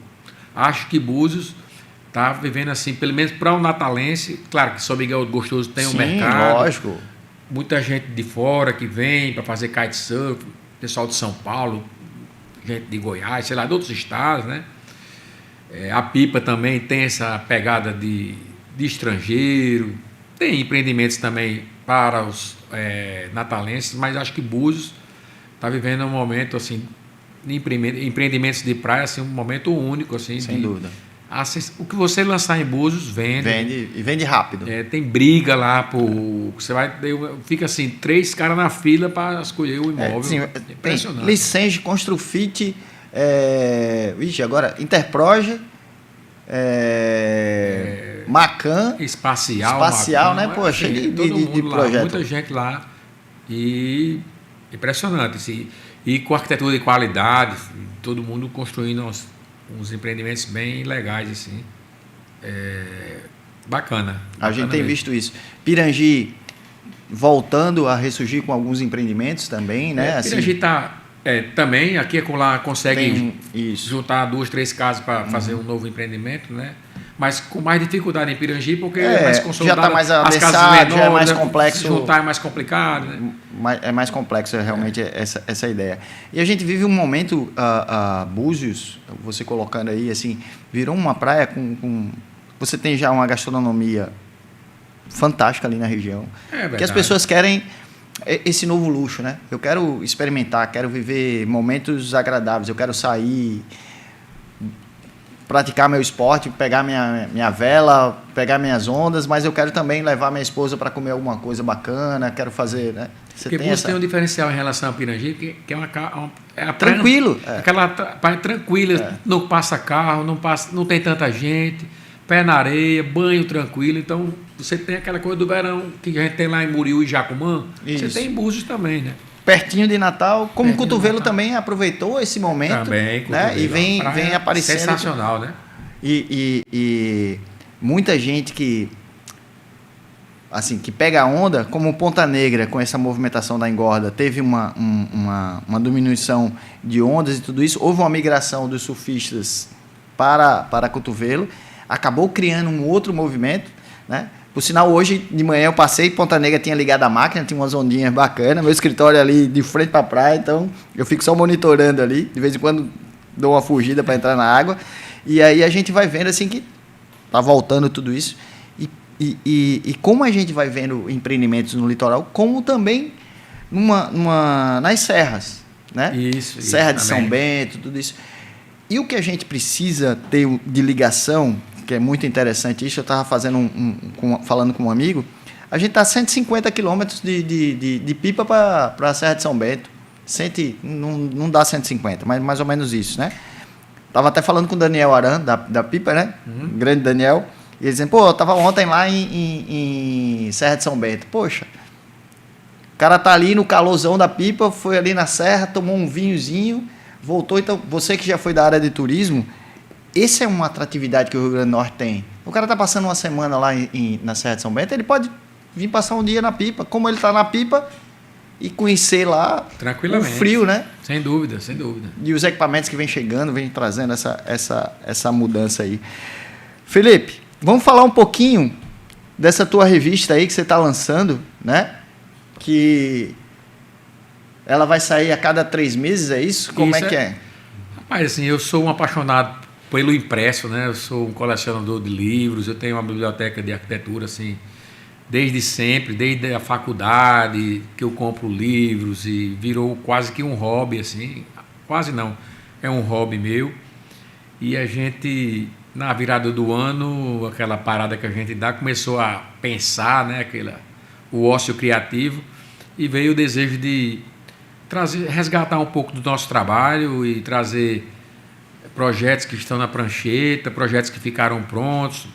acho que Búzios está vivendo assim, pelo menos para o natalense. Claro que São Miguel do Gostoso tem um mercado. Lógico. Muita gente de fora que vem para fazer kitesurf, pessoal de São Paulo, gente de Goiás, sei lá, de outros estados, né? A Pipa também tem essa pegada de estrangeiro. Tem empreendimentos também para os natalenses, mas acho que Búzios está vivendo um momento assim, de empreendimentos de praia, assim, um momento único, assim. Sem dúvida. O que você lançar em Búzios vende. Vende rápido. Tem briga lá, você fica assim, 3 caras na fila para escolher o imóvel. Sim, impressionante. Tem License, Construfit, agora Interproje, Macan, Espacial, Macan, né? Poxa, cheio de projeto. Muita gente lá. E impressionante. Assim, e com arquitetura de qualidade, todo mundo construindo uns empreendimentos bem legais, assim. Bacana. A gente tem visto isso. Pirangi voltando a ressurgir com alguns empreendimentos também, né? Pirangi está também, aqui e lá consegue isso. juntar 2, 3 casas para fazer um novo empreendimento, né? Mas com mais dificuldade em Pirangi, porque é mais consolidado. Já está mais avançado, já é mais complexo. Juntar é mais complicado, né? É mais complexo, realmente, essa ideia. E a gente vive um momento, Búzios, você colocando aí, assim, virou uma praia com... Você tem já uma gastronomia fantástica ali na região. Que as pessoas querem esse novo luxo, né? Eu quero experimentar, quero viver momentos agradáveis, eu quero sair, praticar meu esporte, pegar minha vela, pegar minhas ondas, mas eu quero também levar minha esposa para comer alguma coisa bacana, quero fazer, né? Porque Búzios tem um diferencial em relação a Pirangi, que é a tranquilo. Aquela praia tranquila, não passa carro, não tem tanta gente, pé na areia, banho tranquilo. Então, você tem aquela coisa do verão que a gente tem lá em Muriú e Jacumã, você tem em Búzios também, né? Pertinho de Natal, como Cotovelo também aproveitou esse momento, também, né? E vem aparecendo. Sensacional, né? E muita gente que pega a onda, como Ponta Negra, com essa movimentação da engorda, teve uma diminuição de ondas e tudo isso, houve uma migração dos surfistas para Cotovelo, acabou criando um outro movimento, né? Por sinal, hoje de manhã eu passei, Ponta Negra tinha ligado a máquina, tinha umas ondinhas bacanas, meu escritório ali de frente para a praia, então eu fico só monitorando ali, de vez em quando dou uma fugida para entrar na água, e aí a gente vai vendo assim que tá voltando tudo isso, e como a gente vai vendo empreendimentos no litoral, como também nas serras, né? Isso, Serra de também. São Bento, tudo isso. E o que a gente precisa ter de ligação, que é muito interessante isso, eu estava falando com um amigo, a gente está a 150 quilômetros de Pipa para a Serra de São Bento. Não dá 150, mas mais ou menos isso, né? Estava até falando com o Daniel Aran, da Pipa, né? Grande Daniel. E ele dizendo, eu estava ontem lá em Serra de São Bento. Poxa, o cara tá ali no calorzão da Pipa, foi ali na serra, tomou um vinhozinho, voltou. Então, você que já foi da área de turismo, essa é uma atratividade que o Rio Grande do Norte tem. O cara está passando uma semana lá na Serra de São Bento, ele pode vir passar um dia na Pipa. Como ele está na Pipa, e conhecer lá o Tranquilamente. frio, né? Sem dúvida, sem dúvida. E os equipamentos que vem chegando, vem trazendo essa mudança aí. Felipe, vamos falar um pouquinho dessa tua revista aí que você está lançando, né? Que ela vai sair a cada 3 meses, é isso? Como Isso é que é? Rapaz, assim, eu sou um apaixonado pelo impresso, né? Eu sou um colecionador de livros, eu tenho uma biblioteca de arquitetura, assim, desde sempre, desde a faculdade, que eu compro livros e virou quase que um hobby, assim, quase não, é um hobby meu. E a gente, na virada do ano, aquela parada que a gente dá, começou a pensar, né, o ócio criativo, e veio o desejo de resgatar um pouco do nosso trabalho e trazer projetos que estão na prancheta, projetos que ficaram prontos,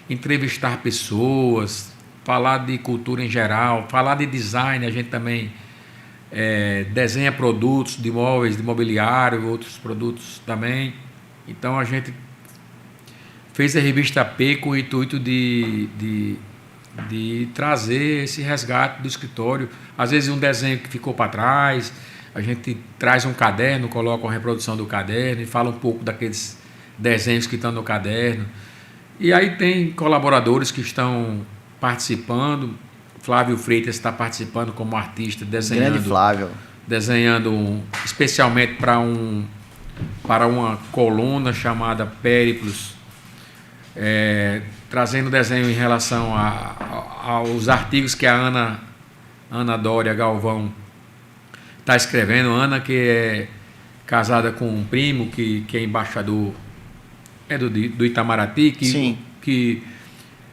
entrevistar pessoas, falar de cultura em geral, falar de design. A gente também desenha produtos de móveis, de mobiliário, outros produtos também. Então a gente fez a revista P com o intuito de trazer esse resgate do escritório. Às vezes um desenho que ficou para trás, a gente traz um caderno, coloca uma reprodução do caderno e fala um pouco daqueles desenhos que estão no caderno. E aí tem colaboradores que estão participando. Flávio Freitas está participando como artista, desenhando. Grande Flávio. Desenhando especialmente para uma coluna chamada Périplos, trazendo desenho em relação aos artigos que a Ana Dória Galvão está escrevendo. Ana, que é casada com um primo que é embaixador do Itamaraty, que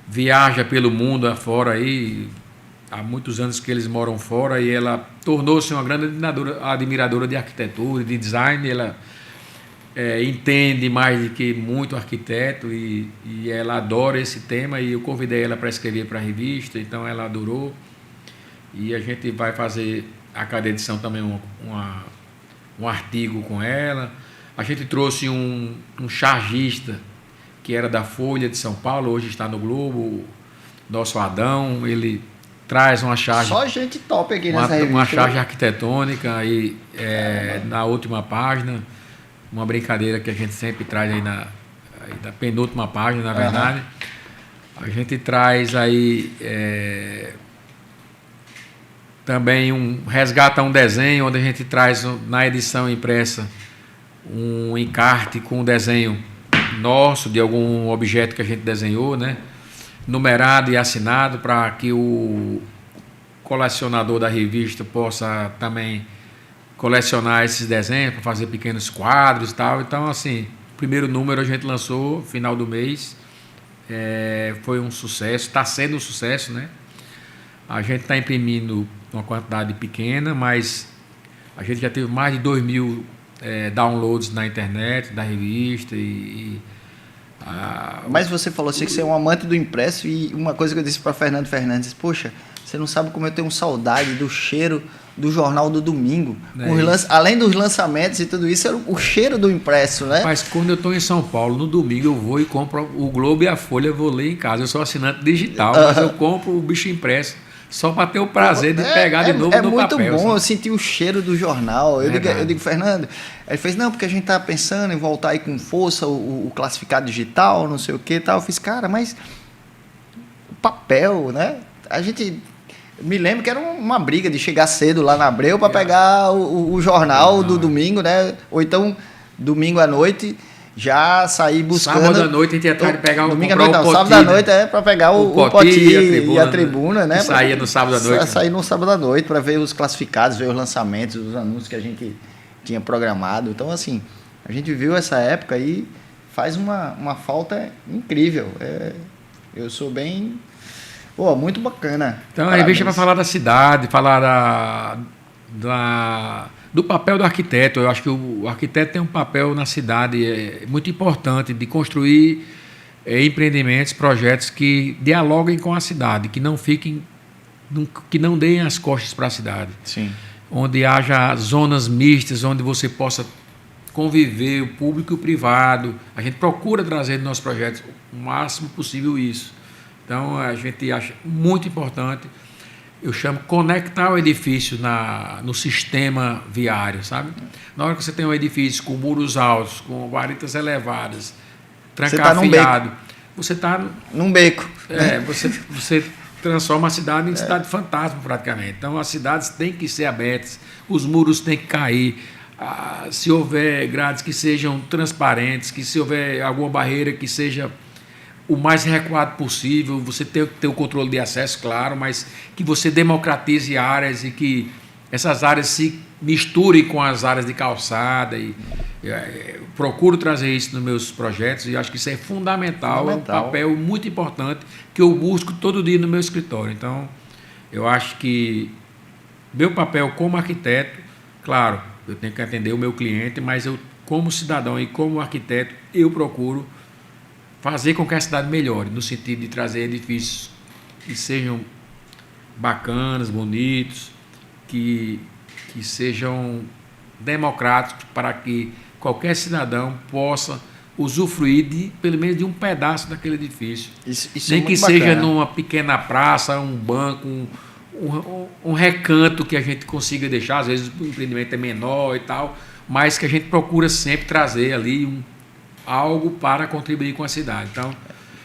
viaja pelo mundo afora aí, há muitos anos que eles moram fora, e ela tornou-se uma grande admiradora de arquitetura e de design. Ela entende mais do que muito arquiteto e ela adora esse tema, e eu convidei ela para escrever para a revista, então ela adorou, e a gente vai fazer a cada edição também um artigo com ela. A gente trouxe um chargista que era da Folha de São Paulo, hoje está no Globo, nosso Adão. Ele traz uma charge, só gente top aqui nessa revista. Uma charge arquitetônica aí, na última página, uma brincadeira que a gente sempre traz aí na penúltima página, na verdade. A gente traz aí também resgata um desenho, onde a gente traz na edição impressa um encarte com um desenho nosso, de algum objeto que a gente desenhou, né? Numerado e assinado, para que o colecionador da revista possa também colecionar esses desenhos, para fazer pequenos quadros e tal. Então, assim, o primeiro número a gente lançou no final do mês, foi um sucesso, está sendo um sucesso, né? A gente está imprimindo uma quantidade pequena, mas a gente já teve mais de 2.000 downloads na internet da revista. Mas você falou assim que você é um amante do impresso, e uma coisa que eu disse para Fernando Fernandes: poxa, você não sabe como eu tenho saudade do cheiro do jornal do domingo. Além dos lançamentos e tudo isso, era o cheiro do impresso, né? Mas quando eu estou em São Paulo, no domingo eu vou e compro o Globo e a Folha, eu vou ler em casa. Eu sou assinante digital, mas eu compro o bicho impresso só para ter o prazer de pegar de novo no papel. É muito bom, eu senti o cheiro do jornal. Eu digo, Fernando, ele fez, não, porque a gente tá pensando em voltar aí com força o classificado digital, não sei o que e tal. Eu fiz, cara, mas o papel, né? A gente... Me lembro que era uma briga de chegar cedo lá na Abreu para pegar o jornal do domingo, né? Ou então, domingo à noite, já sair buscando... Sábado à noite a gente ia atrás de pegar domingo à noite, não, sábado à noite para pegar o poti e a tribuna, né? Saía no sábado à noite. Sair no sábado à noite para ver os classificados, ver os lançamentos, os anúncios que a gente tinha programado. Então, assim, a gente viu essa época e faz uma falta incrível. Eu sou bem... Pô, muito bacana. Então, a revista é para falar da cidade, falar do papel do arquiteto. Eu acho que o arquiteto tem um papel na cidade muito importante, de construir empreendimentos, projetos que dialoguem com a cidade, que não deem as costas para a cidade. Sim. Onde haja zonas mistas, onde você possa conviver o público e o privado. A gente procura trazer nos nossos projetos o máximo possível isso. Então, a gente acha muito importante. eu chamo conectar o edifício no sistema viário, sabe? Na hora que você tem um edifício com muros altos, com guaritas elevadas, trancafiado, você está num beco. Você transforma a cidade em cidade fantasma, praticamente. Então, as cidades têm que ser abertas, os muros têm que cair, se houver grades que sejam transparentes, que se houver alguma barreira que seja o mais recuado possível, você tem que ter o controle de acesso, claro, mas que você democratize áreas e que essas áreas se misturem com as áreas de calçada. Procuro trazer isso nos meus projetos e acho que isso é fundamental, é um papel muito importante que eu busco todo dia no meu escritório. Então, eu acho que meu papel como arquiteto, claro, eu tenho que atender o meu cliente, mas eu, como cidadão e como arquiteto, eu procuro fazer com que a cidade melhore, no sentido de trazer edifícios que sejam bacanas, bonitos, que sejam democráticos para que qualquer cidadão possa usufruir pelo menos de um pedaço daquele edifício. Isso nem é que muito seja bacana. numa pequena praça, um banco, um recanto que a gente consiga deixar, às vezes o empreendimento é menor e tal, mas que a gente procura sempre trazer ali algo para contribuir com a cidade. Então,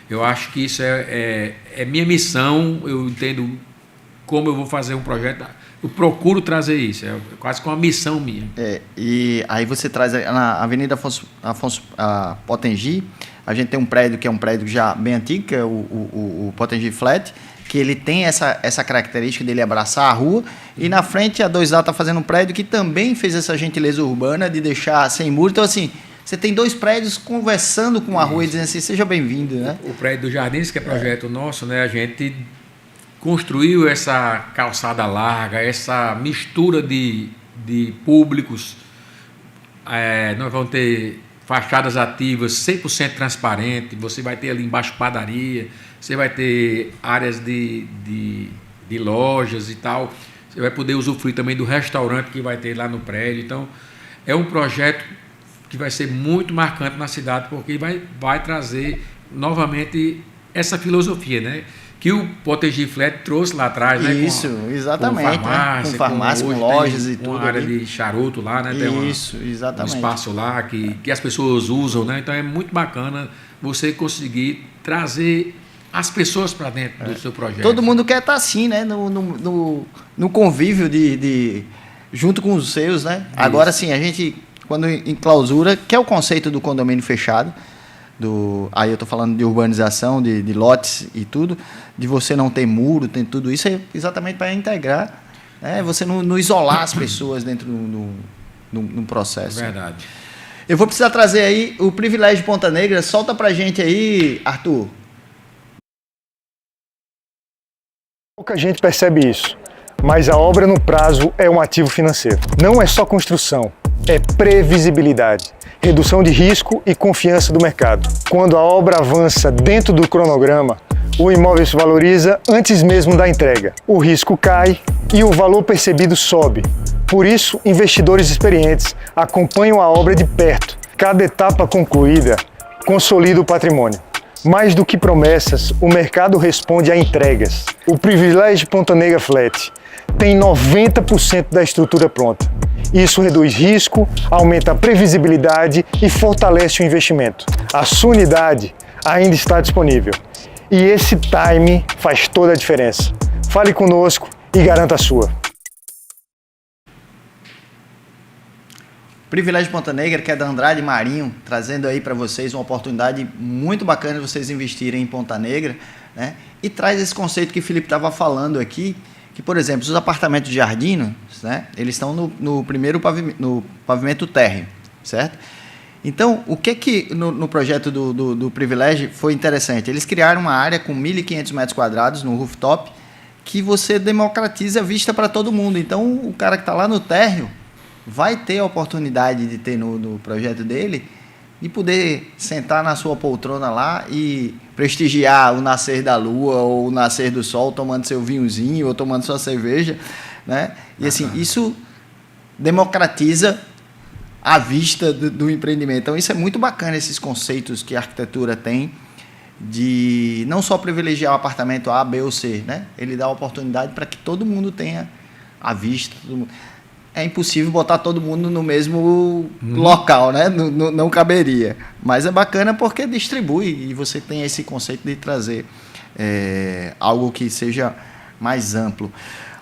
eu acho que isso é minha missão, eu entendo como eu vou fazer um projeto, eu procuro trazer isso, é quase que uma missão minha. E aí você traz na Avenida Afonso Potengi, a gente tem um prédio que é um prédio já bem antigo, que é o Potengi Flat, que ele tem essa característica dele abraçar a rua, e na frente a 2A está fazendo um prédio que também fez essa gentileza urbana de deixar sem muro. Então, assim, você tem dois prédios conversando com a rua e dizendo assim, seja bem-vindo, né? O prédio do Jardins, que é projeto nosso, né? A gente construiu essa calçada larga, essa mistura de públicos. Nós vamos ter fachadas ativas 100% transparente, você vai ter ali embaixo padaria, você vai ter áreas de lojas e tal, você vai poder usufruir também do restaurante que vai ter lá no prédio. Então, é um projeto que vai ser muito marcante na cidade, porque vai trazer novamente essa filosofia, né? Que o Potengi Flat trouxe lá atrás, né? Isso, exatamente. Com farmácia, com lojas e tudo. Uma área ali. de charuto lá, né? Tem Isso, exatamente. um espaço lá que as pessoas usam, né? Então é muito bacana você conseguir trazer as pessoas para dentro do seu projeto. Todo mundo quer estar assim, né? No convívio junto com os seus, né? Isso. Agora sim, a gente, quando em clausura, que é o conceito do condomínio fechado, aí eu estou falando de urbanização, de lotes e tudo, de você não ter muro, tem tudo isso, é exatamente para integrar, né? Você não isolar as pessoas dentro do processo. Verdade. Eu vou precisar trazer aí o Privilégio de Ponta Negra. Solta pra gente aí, Arthur. Pouca gente percebe isso, mas a obra no prazo é um ativo financeiro. Não é só construção, é previsibilidade, redução de risco e confiança do mercado. Quando a obra avança dentro do cronograma, o imóvel se valoriza antes mesmo da entrega. O risco cai e o valor percebido sobe. Por isso, investidores experientes acompanham a obra de perto. Cada etapa concluída consolida o patrimônio. Mais do que promessas, o mercado responde a entregas. O Privilégio Ponta Negra Flat tem 90% da estrutura pronta. Isso reduz risco, aumenta a previsibilidade e fortalece o investimento. A sua unidade ainda está disponível. E esse time faz toda a diferença. Fale conosco e garanta a sua. Privilégio Ponta Negra, que é da Andrade Marinho, trazendo aí para vocês uma oportunidade muito bacana de vocês investirem em Ponta Negra, né? E traz esse conceito que o Felipe estava falando aqui, que, por exemplo, os apartamentos de Jardim, né? Eles estão no primeiro pavimento térreo, certo? Então, o que no projeto do Privilégio foi interessante? Eles criaram uma área com 1.500 metros quadrados no rooftop, que você democratiza a vista para todo mundo. Então, o cara que está lá no térreo vai ter a oportunidade de ter no projeto dele, de poder sentar na sua poltrona lá e prestigiar o nascer da lua ou o nascer do sol, tomando seu vinhozinho ou tomando sua cerveja, né? E assim, isso democratiza a vista do empreendimento. Então, isso é muito bacana, esses conceitos que a arquitetura tem. de não só privilegiar o apartamento A, B ou C, né? Ele dá a oportunidade para que todo mundo tenha a vista. É impossível botar todo mundo no mesmo local, né? Não caberia. Mas é bacana porque distribui e você tem esse conceito de trazer algo que seja mais amplo.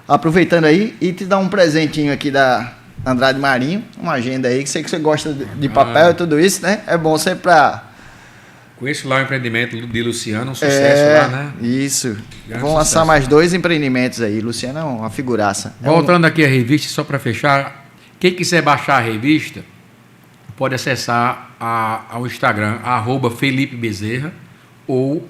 Aproveitando aí e te dar um presentinho aqui da Andrade Marinho, uma agenda aí, que sei que você gosta de papel e tudo isso, né? É bom sempre para... Conheço lá o empreendimento de Luciano, um sucesso lá, né? Isso. Grande Vão lançar sucesso, mais né? 2 empreendimentos aí. Luciano é uma figuraça. Voltando aqui à revista, só para fechar, quem quiser baixar a revista, pode acessar ao Instagram, @Felipe Bezerra ou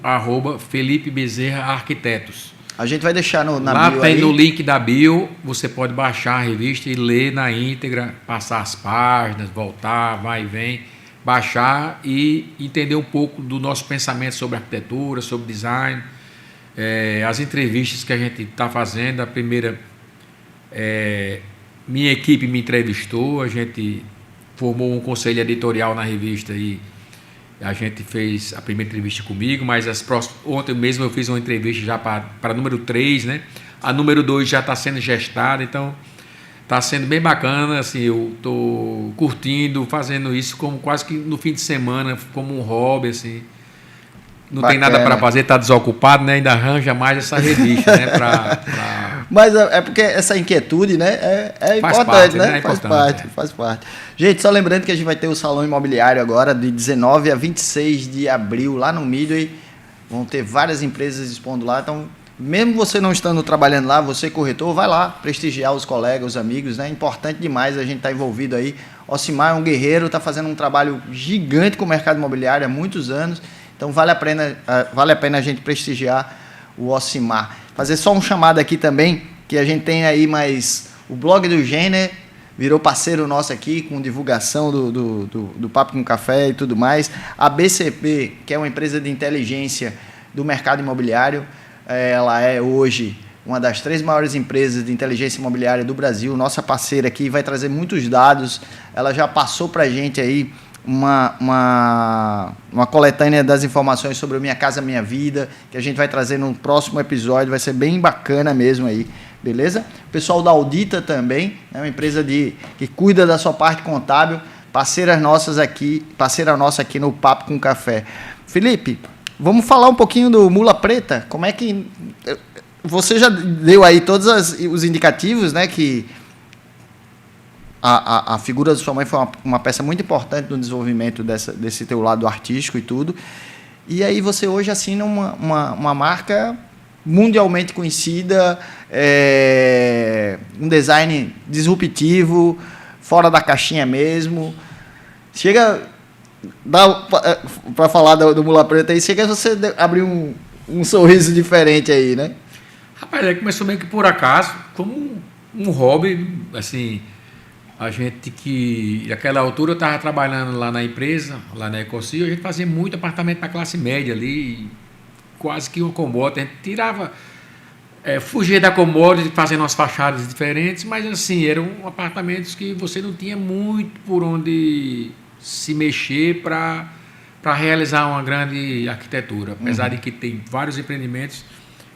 @Felipe Bezerra Arquitetos. A gente vai deixar na lá bio tem aí. no link da bio, você pode baixar a revista e ler na íntegra, passar as páginas, voltar, vai e vem, baixar e entender um pouco do nosso pensamento sobre arquitetura, sobre design, as entrevistas que a gente está fazendo. A primeira, minha equipe me entrevistou, a gente formou um conselho editorial na revista e a gente fez a primeira entrevista comigo, mas ontem mesmo eu fiz uma entrevista já para número 3, né? A número 2 já está sendo gestada, então está sendo bem bacana, assim, eu estou curtindo, fazendo isso como quase que no fim de semana, como um hobby, assim. Não Bacana. tem nada para fazer, está desocupado, né? Ainda arranja mais essa revista, né? Mas é porque essa inquietude, né, é Faz importante, parte, né? né? É Faz importante, parte, faz parte. Gente, só lembrando que a gente vai ter o Salão Imobiliário agora, de 19 a 26 de abril, lá no Midway. Vão ter várias empresas expondo lá, então, mesmo você não estando trabalhando lá, você corretor, vai lá prestigiar os colegas, os amigos, né? Importante demais a gente estar envolvido aí. Ocimar é um guerreiro, está fazendo um trabalho gigante com o mercado imobiliário há muitos anos, então vale a pena a gente prestigiar o Ocimar. Fazer só um chamado aqui também, que a gente tem aí mais o blog do Gêner, virou parceiro nosso aqui com divulgação do Papo com Café e tudo mais. A BCP, que é uma empresa de inteligência do mercado imobiliário, ela é hoje uma das 3 maiores empresas de inteligência imobiliária do Brasil, nossa parceira aqui, vai trazer muitos dados. Ela já passou para a gente aí uma coletânea das informações sobre o Minha Casa Minha Vida, que a gente vai trazer no próximo episódio, vai ser bem bacana mesmo aí, beleza? O pessoal da Audita também, é uma empresa que cuida da sua parte contábil, parceira nossa aqui no Papo com Café. Felipe, vamos falar um pouquinho do Mula Preta, como é que... Você já deu aí todos os indicativos, né, que a figura da sua mãe foi uma peça muito importante no desenvolvimento desse teu lado artístico e tudo. E aí você hoje assina uma marca mundialmente conhecida, um design disruptivo, fora da caixinha mesmo. Chega para falar do Mula Preta aí, chega você abrir um sorriso diferente aí, né? Rapaz, começou meio que por acaso, como um hobby, assim. A gente que, naquela altura, eu estava trabalhando lá na empresa, lá na Ecosil, a gente fazia muito apartamento para classe média ali, quase que uma commodity. A gente tirava, fugia da commodity, fazendo umas fachadas diferentes, mas assim, eram apartamentos que você não tinha muito por onde se mexer para realizar uma grande arquitetura. Apesar de que tem vários empreendimentos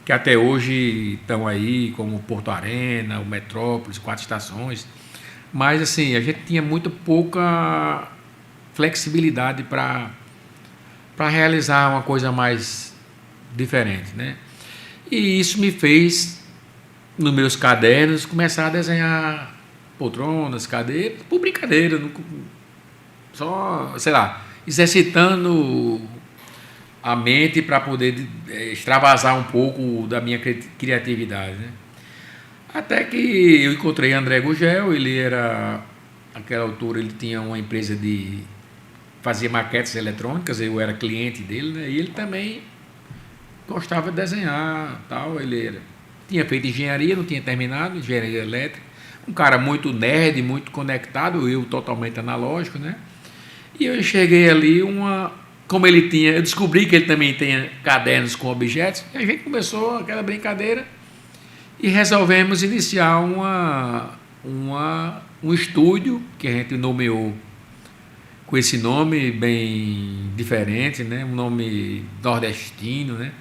que até hoje estão aí, como o Porto Arena, o Metrópolis, 4 Estações. Mas, assim, a gente tinha muito pouca flexibilidade para realizar uma coisa mais diferente, né? E isso me fez, nos meus cadernos, começar a desenhar poltronas, cadeiras, por brincadeira, só, sei lá, exercitando a mente para poder extravasar um pouco da minha criatividade, né? Até que eu encontrei André Gugel, ele era, naquela altura, ele tinha uma empresa fazia maquetes eletrônicas, eu era cliente dele, né? E ele também gostava de desenhar, tal, tinha feito engenharia, não tinha terminado, engenharia elétrica, um cara muito nerd, muito conectado, eu totalmente analógico, né? E eu enxerguei ali como ele tinha, eu descobri que ele também tinha cadernos com objetos, e a gente começou aquela brincadeira, e resolvemos iniciar um estúdio que a gente nomeou com esse nome bem diferente, né? Um nome nordestino, né?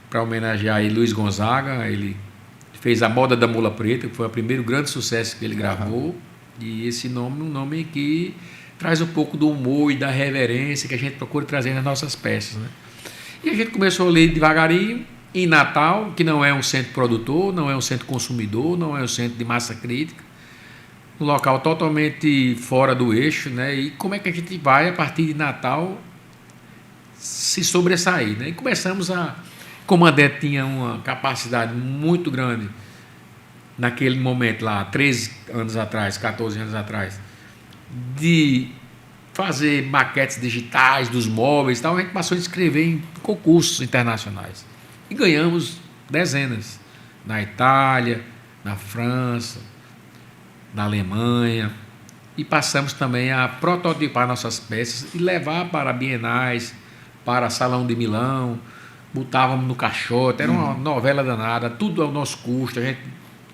Para homenagear aí Luiz Gonzaga. Ele fez A Moda da Mula Preta, que foi o primeiro grande sucesso que ele gravou. E esse nome é um nome que traz um pouco do humor e da reverência que a gente procura trazer nas nossas peças, né? E a gente começou a ler devagarinho. Em Natal, que não é um centro produtor, não é um centro consumidor, não é um centro de massa crítica, um local totalmente fora do eixo, né? E como é que a gente vai, a partir de Natal, se sobressair, né? E começamos a... O comandante tinha uma capacidade muito grande, naquele momento lá, 13 anos atrás, 14 anos atrás, de fazer maquetes digitais dos móveis e tal. A gente passou a inscrever em concursos internacionais. E ganhamos dezenas, na Itália, na França, na Alemanha, e passamos também a prototipar nossas peças e levar para bienais, para Salão de Milão, botávamos no caixote, era uma novela danada, tudo ao nosso custo, a gente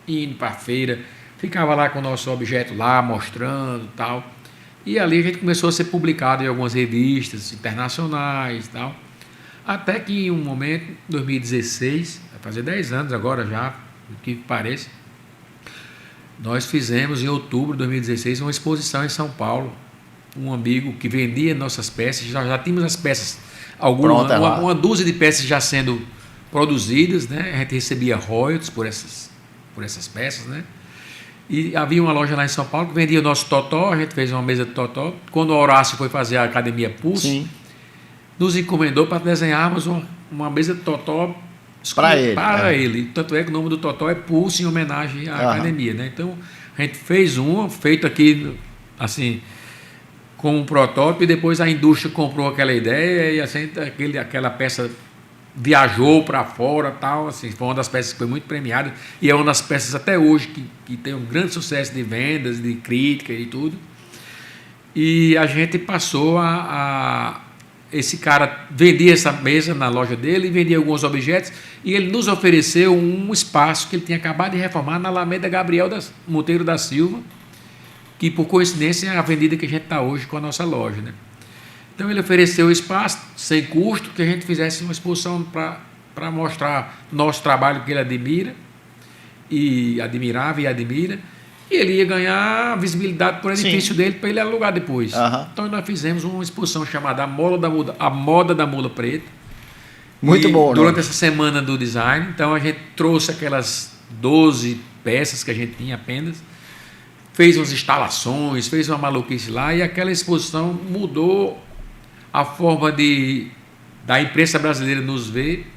indo para a feira, ficava lá com o nosso objeto lá, mostrando e tal, e ali a gente começou a ser publicado em algumas revistas internacionais e tal. Até que em um momento, em 2016, vai fazer 10 anos agora já, o que parece, nós fizemos em outubro de 2016 uma exposição em São Paulo. Um amigo que vendia nossas peças, já tínhamos as peças, uma dúzia de peças já sendo produzidas, né? A gente recebia royalties por essas peças, né? E havia uma loja lá em São Paulo que vendia o nosso totó, a gente fez uma mesa de totó. Quando o Horácio foi fazer a Academia Pulse, sim, nos encomendou para desenharmos uma mesa de totó para ele. Tanto é que o nome do totó é Pulse, em homenagem à academia, né? Então, a gente fez feito aqui, assim, com um protótipo, e depois a indústria comprou aquela ideia e assim, aquela peça viajou para fora, tal, assim, foi uma das peças que foi muito premiada e é uma das peças até hoje que tem um grande sucesso de vendas, de crítica e tudo. E a gente passou esse cara vendia essa mesa na loja dele e vendia alguns objetos, e ele nos ofereceu um espaço que ele tinha acabado de reformar na Alameda Gabriel Monteiro da Silva, que por coincidência é a avenida que a gente está hoje com a nossa loja, né? Então ele ofereceu o espaço sem custo, que a gente fizesse uma exposição para mostrar nosso trabalho, que ele admirava e admira, e ele ia ganhar visibilidade por edifício dele para ele alugar depois. Então nós fizemos uma exposição chamada A Moda da Mula Preta. Muito bom, né? Durante essa semana do design, então a gente trouxe aquelas 12 peças que a gente tinha apenas, fez umas instalações, fez uma maluquice lá, e aquela exposição mudou a forma da imprensa brasileira nos ver.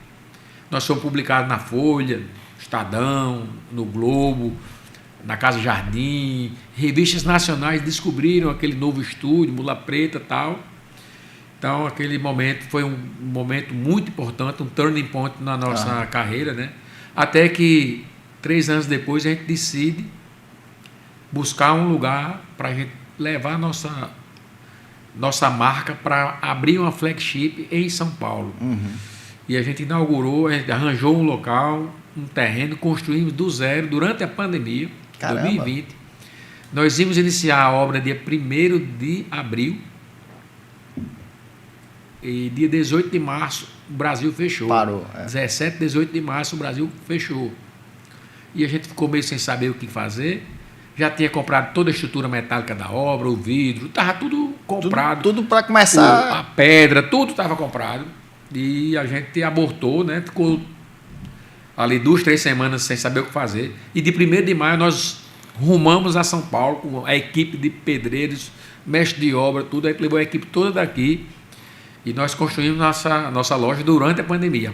Nós fomos publicados na Folha, Estadão, no Globo, na Casa Jardim, revistas nacionais descobriram aquele novo estúdio, Mula Preta e tal. Então, aquele momento foi um momento muito importante, um turning point na nossa carreira, né? Até que, 3 anos depois, a gente decide buscar um lugar para a gente levar nossa marca para abrir uma flagship em São Paulo. E a gente inaugurou, a gente arranjou um local, um terreno, construímos do zero durante a pandemia, 2020. Nós íamos iniciar a obra dia 1º de abril e dia 18 de março o Brasil fechou. Parou. 17, 18 de março o Brasil fechou. E a gente ficou meio sem saber o que fazer. Já tinha comprado toda a estrutura metálica da obra, o vidro, estava tudo comprado. Tudo para começar. A pedra, tudo estava comprado. E a gente abortou, né? Ficou ali 2, 3 semanas sem saber o que fazer. E de 1º de maio nós rumamos a São Paulo com a equipe de pedreiros, mestre de obra, tudo. Aí levou a equipe toda daqui e nós construímos nossa loja durante a pandemia.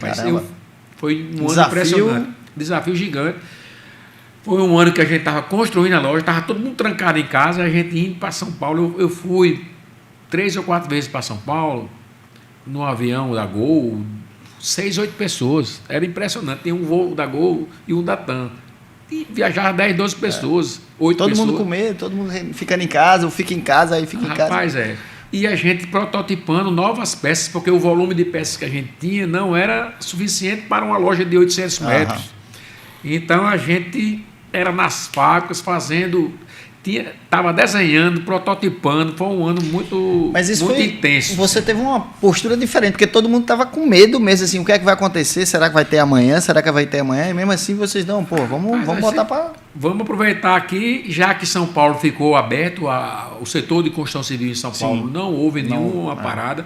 Foi um ano impressionante. Desafio gigante. Foi um ano que a gente estava construindo a loja, estava todo mundo trancado em casa, a gente indo para São Paulo. Eu fui 3 ou 4 vezes para São Paulo, no avião da Gol, 6, 8 pessoas. Era impressionante. Tem um voo da Gol e um da TAM. E viajava 10, 12 pessoas, 8 todo pessoas. Todo mundo com medo, todo mundo ficando em casa, ou fica em casa, aí fica em casa. Rapaz, E a gente prototipando novas peças, porque o volume de peças que a gente tinha não era suficiente para uma loja de 800 metros. Então a gente era nas fábricas fazendo estava desenhando, prototipando, foi um ano muito, Mas isso muito foi, intenso. você teve uma postura diferente, porque todo mundo tava com medo mesmo, assim, o que é que vai acontecer? Será que vai ter amanhã? Será que vai ter amanhã? E mesmo assim vocês não, pô, vamos botar para... Vamos aproveitar aqui, já que São Paulo ficou aberto, o setor de construção civil em São Paulo não houve nenhuma parada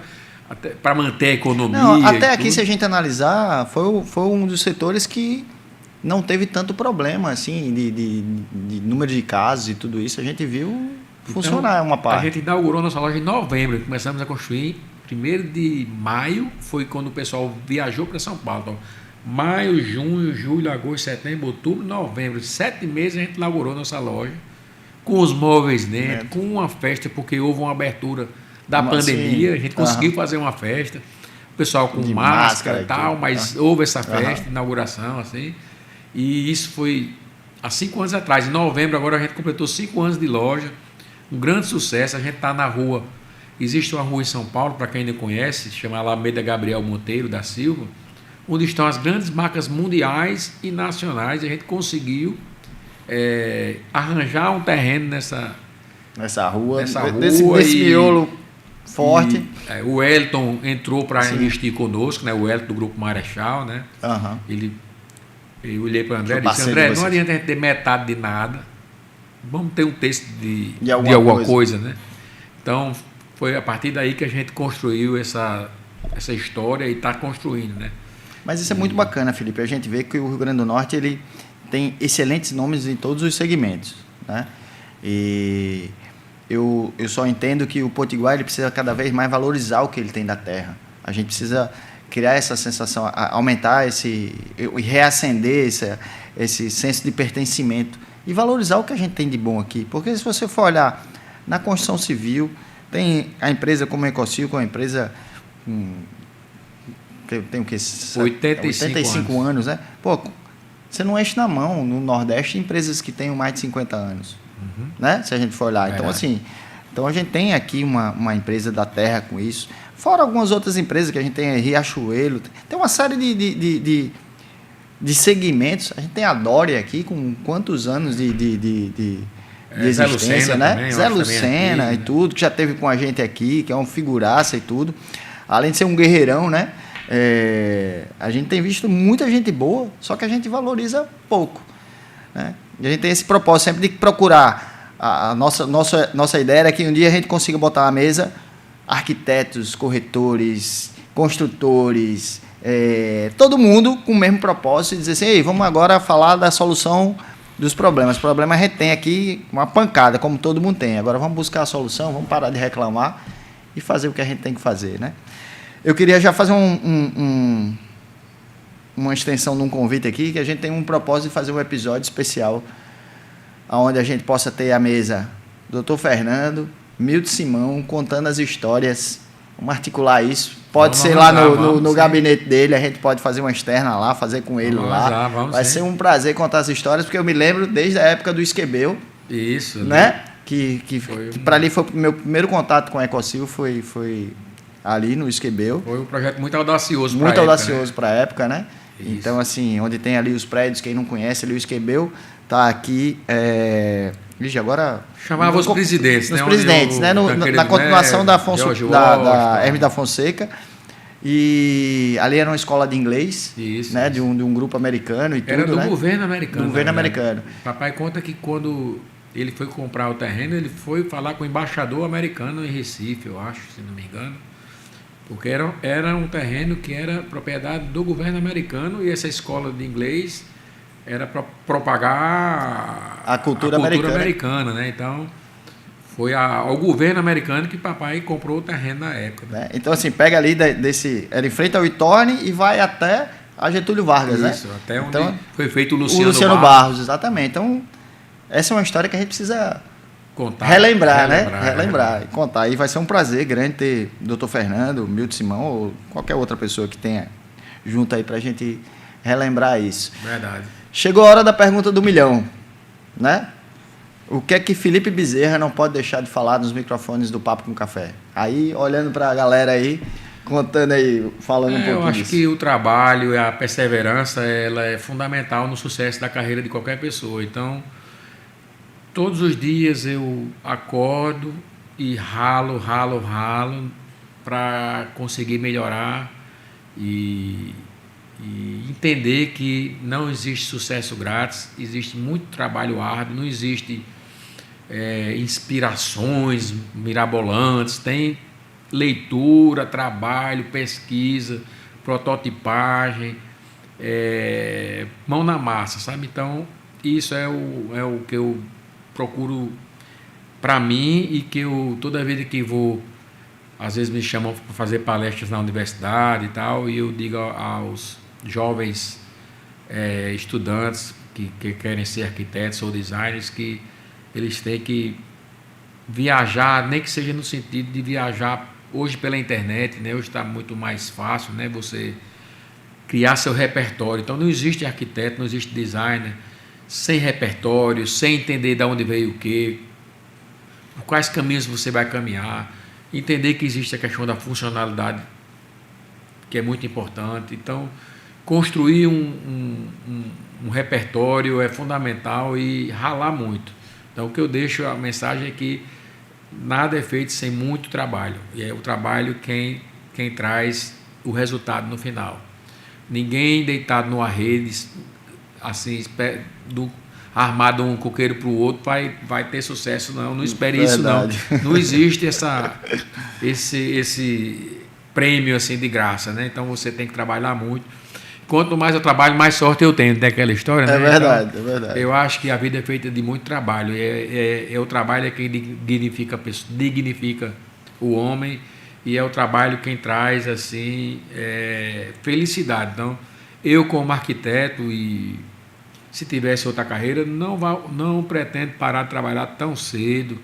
para manter a economia. Não, até aqui, tudo. se a gente analisar, foi um dos setores que não teve tanto problema, assim, de número de casos e tudo isso. A gente viu funcionar uma parte. A gente inaugurou nossa loja em novembro, começamos a construir 1º de maio, foi quando o pessoal viajou para São Paulo. Então, maio, junho, julho, agosto, setembro, outubro, novembro, 7 meses a gente inaugurou nossa loja, com os móveis dentro, com uma festa, porque houve uma abertura da pandemia, a gente conseguiu fazer uma festa, o pessoal com máscara e tal, mas houve essa festa, inauguração, assim, e isso foi há 5 anos atrás. Em novembro, agora a gente completou 5 anos de loja, um grande sucesso. A gente está na rua, existe uma rua em São Paulo, para quem ainda conhece, se chama Alameda Gabriel Monteiro da Silva, onde estão as grandes marcas mundiais e nacionais. A gente conseguiu arranjar um terreno nessa rua, desse miolo forte. O Wellington entrou para investir conosco, né? O Wellington do Grupo Marechal, né? Eu olhei para o André e disse: André, não adianta a gente ter metade de nada, vamos ter um texto de alguma coisa, né? Então, foi a partir daí que a gente construiu essa história e está construindo, né? Mas isso é muito bacana, Felipe. A gente vê que o Rio Grande do Norte ele tem excelentes nomes em todos os segmentos, né? E eu só entendo que o Potiguar ele precisa cada vez mais valorizar o que ele tem da terra. A gente precisa criar essa sensação, aumentar e reacender esse senso de pertencimento e valorizar o que a gente tem de bom aqui. Porque se você for olhar na construção civil, tem a empresa como a Ecocil, que é uma empresa tem o quê? 85 anos, né? Pô, você não enche na mão no Nordeste empresas que tenham mais de 50 anos, né? Se a gente for olhar. Então, assim, a gente tem aqui uma empresa da terra com isso. Fora algumas outras empresas que a gente tem, Riachuelo, tem uma série de segmentos. A gente tem a Dória aqui, com quantos anos de existência, né? Zé Lucena e tudo, que já teve com a gente aqui, que é um figuraça e tudo. Além de ser um guerreirão, né? A gente tem visto muita gente boa, só que a gente valoriza pouco, né? E a gente tem esse propósito sempre de procurar. A nossa ideia era que um dia a gente consiga botar à mesa arquitetos, corretores, construtores, todo mundo com o mesmo propósito, e dizer assim: ei, vamos agora falar da solução dos problemas. O problema a gente tem aqui uma pancada, como todo mundo tem. Agora vamos buscar a solução, vamos parar de reclamar e fazer o que a gente tem que fazer, né? Eu queria já fazer uma extensão de um convite aqui, que a gente tem um propósito de fazer um episódio especial onde a gente possa ter à mesa Dr. Fernando, Milton Simão, contando as histórias. Vamos articular isso. Pode ser lá no gabinete dele, a gente pode fazer uma externa lá, fazer com ele lá. Vai ser um prazer contar as histórias, porque eu me lembro desde a época do Esquebeu. Isso. Né? Que para ali foi o meu primeiro contato com a Ecocil, foi ali no Esquebeu. Foi um projeto muito audacioso para a época. Muito audacioso para a época, né? Isso. Então, assim, onde tem ali os prédios, quem não conhece ali o Esquebeu, tá aqui. Vixe, agora. Chamava os presidentes, né? Os presidentes, né? Na continuação da Hermes da Fonseca. E ali era uma escola de inglês, né? Isso. De um grupo americano e tudo. Era do né? governo americano. Do governo americano. Papai conta que quando ele foi comprar o terreno, ele foi falar com o embaixador americano em Recife, eu acho, se não me engano. Porque era um terreno que era propriedade do governo americano, e essa escola de inglês era para propagar a cultura americana, né? Então, foi ao governo americano que papai comprou o terreno na época. Né? Então, assim, pega ali era em frente ao Itorne e vai até a Getúlio Vargas, né? Isso, até onde foi feito o Luciano Barros. Exatamente. Então, essa é uma história que a gente precisa relembrar, e contar. E vai ser um prazer grande ter Dr. Fernando, Milton Simão ou qualquer outra pessoa que tenha junto aí para a gente relembrar isso. Verdade. Chegou a hora da pergunta do milhão, né? O que é que Felipe Bezerra não pode deixar de falar nos microfones do Papo com Café? Aí, olhando para a galera aí, contando aí, falando um pouquinho Eu acho disso. que o trabalho e a perseverança, ela é fundamental no sucesso da carreira de qualquer pessoa. Então, Todos os dias eu acordo e ralo para conseguir melhorar e entender que não existe sucesso grátis, existe muito trabalho árduo, não existe inspirações mirabolantes, tem leitura, trabalho, pesquisa, prototipagem, mão na massa, sabe? Então, isso é o que eu procuro para mim e que eu, toda vez que vou, às vezes me chamam para fazer palestras na universidade e tal, e eu digo aos jovens estudantes que querem ser arquitetos ou designers que eles têm que viajar, nem que seja no sentido de viajar hoje pela internet, né? Hoje está muito mais fácil, né? Você criar seu repertório. Então não existe arquiteto, não existe designer sem repertório, sem entender de onde veio o quê, por quais caminhos você vai caminhar, entender que existe a questão da funcionalidade, que é muito importante. Então, construir um repertório é fundamental e ralar muito. Então, o que eu deixo, a mensagem é que nada é feito sem muito trabalho. E é o trabalho quem traz o resultado no final. Ninguém deitado numa rede, assim, armado um coqueiro para o outro, vai ter sucesso, não. Não espere Verdade. Isso, não. Não existe esse prêmio assim de graça, né? Então você tem que trabalhar muito. Quanto mais eu trabalho, mais sorte eu tenho. Tem aquela história, né? Verdade, então, é verdade. Eu acho que a vida é feita de muito trabalho. O trabalho é quem dignifica a pessoa, dignifica o homem, e é o trabalho quem traz assim felicidade. Então, eu como arquiteto, e se tivesse outra carreira, não pretendo parar de trabalhar tão cedo.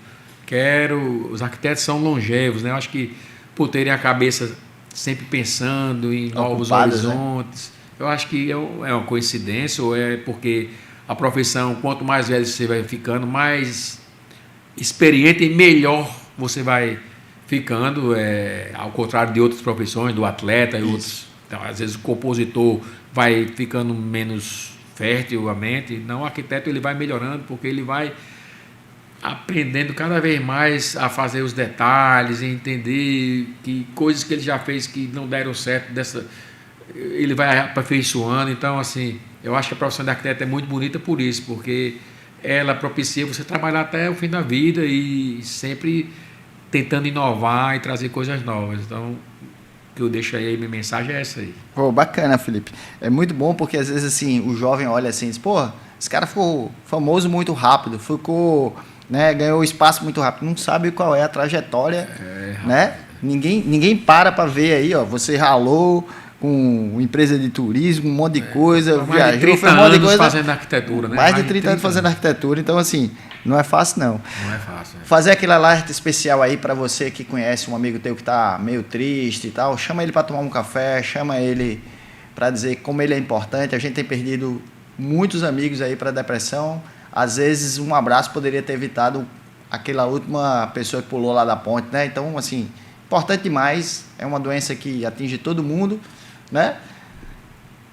Os arquitetos são longevos, né? Eu acho que por terem a cabeça sempre pensando em novos horizontes, né? Eu acho que é uma coincidência, ou é porque a profissão, quanto mais velho você vai ficando, mais experiente e melhor você vai ficando, ao contrário de outras profissões, do atleta e outros. Então, às vezes o compositor vai ficando menos fértil a mente. Não, o arquiteto ele vai melhorando, porque ele vai aprendendo cada vez mais a fazer os detalhes e entender que coisas que ele já fez que não deram certo, ele vai aperfeiçoando. Então, assim, eu acho que a profissão de arquiteto é muito bonita por isso, porque ela propicia você trabalhar até o fim da vida e sempre tentando inovar e trazer coisas novas. Então, o que eu deixo aí, minha mensagem é essa aí. Pô, bacana, Felipe. É muito bom, porque às vezes assim, o jovem olha assim e diz, pô, esse cara ficou famoso muito rápido, ganhou espaço muito rápido, não sabe qual é a trajetória, né? Ninguém para ver aí, ó, você ralou com empresa de turismo, um monte de coisa, viajou, foi um monte de coisa. Fazendo arquitetura, né? Mais de 30 anos fazendo arquitetura, então assim, não é fácil não. Não é fácil. Fazer aquele alerta especial aí para você que conhece um amigo teu que tá meio triste e tal, chama ele para tomar um café, chama ele para dizer como ele é importante. A gente tem perdido muitos amigos aí para depressão. Às vezes um abraço poderia ter evitado aquela última pessoa que pulou lá da ponte, né? Então, assim, importante demais, é uma doença que atinge todo mundo, né?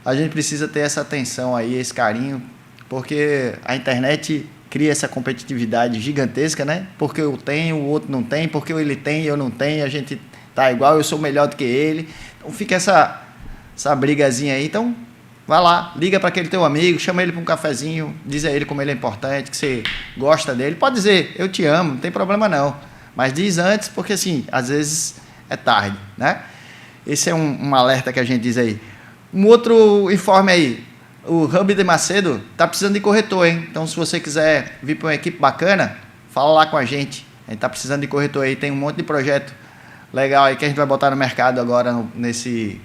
A gente precisa ter essa atenção aí, esse carinho, porque a internet cria essa competitividade gigantesca, né? Porque eu tenho, o outro não tem, porque ele tem e eu não tenho, a gente tá igual, eu sou melhor do que ele. Então fica essa brigazinha aí. Então, vai lá, liga para aquele teu amigo, chama ele para um cafezinho, diz a ele como ele é importante, que você gosta dele. Pode dizer, eu te amo, não tem problema não. Mas diz antes, porque assim, às vezes é tarde, né? Esse é um alerta que a gente diz aí. Um outro informe aí. O Hub de Macedo está precisando de corretor, hein? Então, se você quiser vir para uma equipe bacana, fala lá com a gente. A gente está precisando de corretor aí. Tem um monte de projeto legal aí que a gente vai botar no mercado agora nesse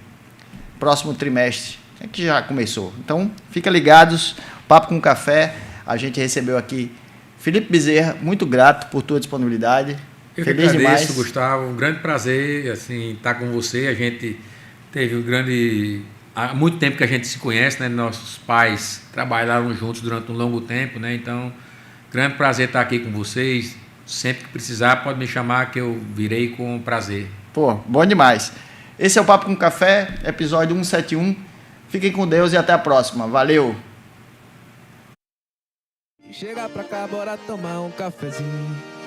próximo trimestre, que já começou. Então, fica ligados. Papo com Café. A gente recebeu aqui Felipe Bezerra. Muito grato por tua disponibilidade. Eu feliz demais, Gustavo. Um grande prazer assim, estar com você. A gente teve há muito tempo que a gente se conhece, né? Nossos pais trabalharam juntos durante um longo tempo, né? Então, grande prazer estar aqui com vocês. Sempre que precisar, pode me chamar que eu virei com prazer. Pô, bom demais. Esse é o Papo com Café, episódio 171. Fiquem com Deus e até a próxima. Valeu! Chega pra cá, bora tomar um cafezinho.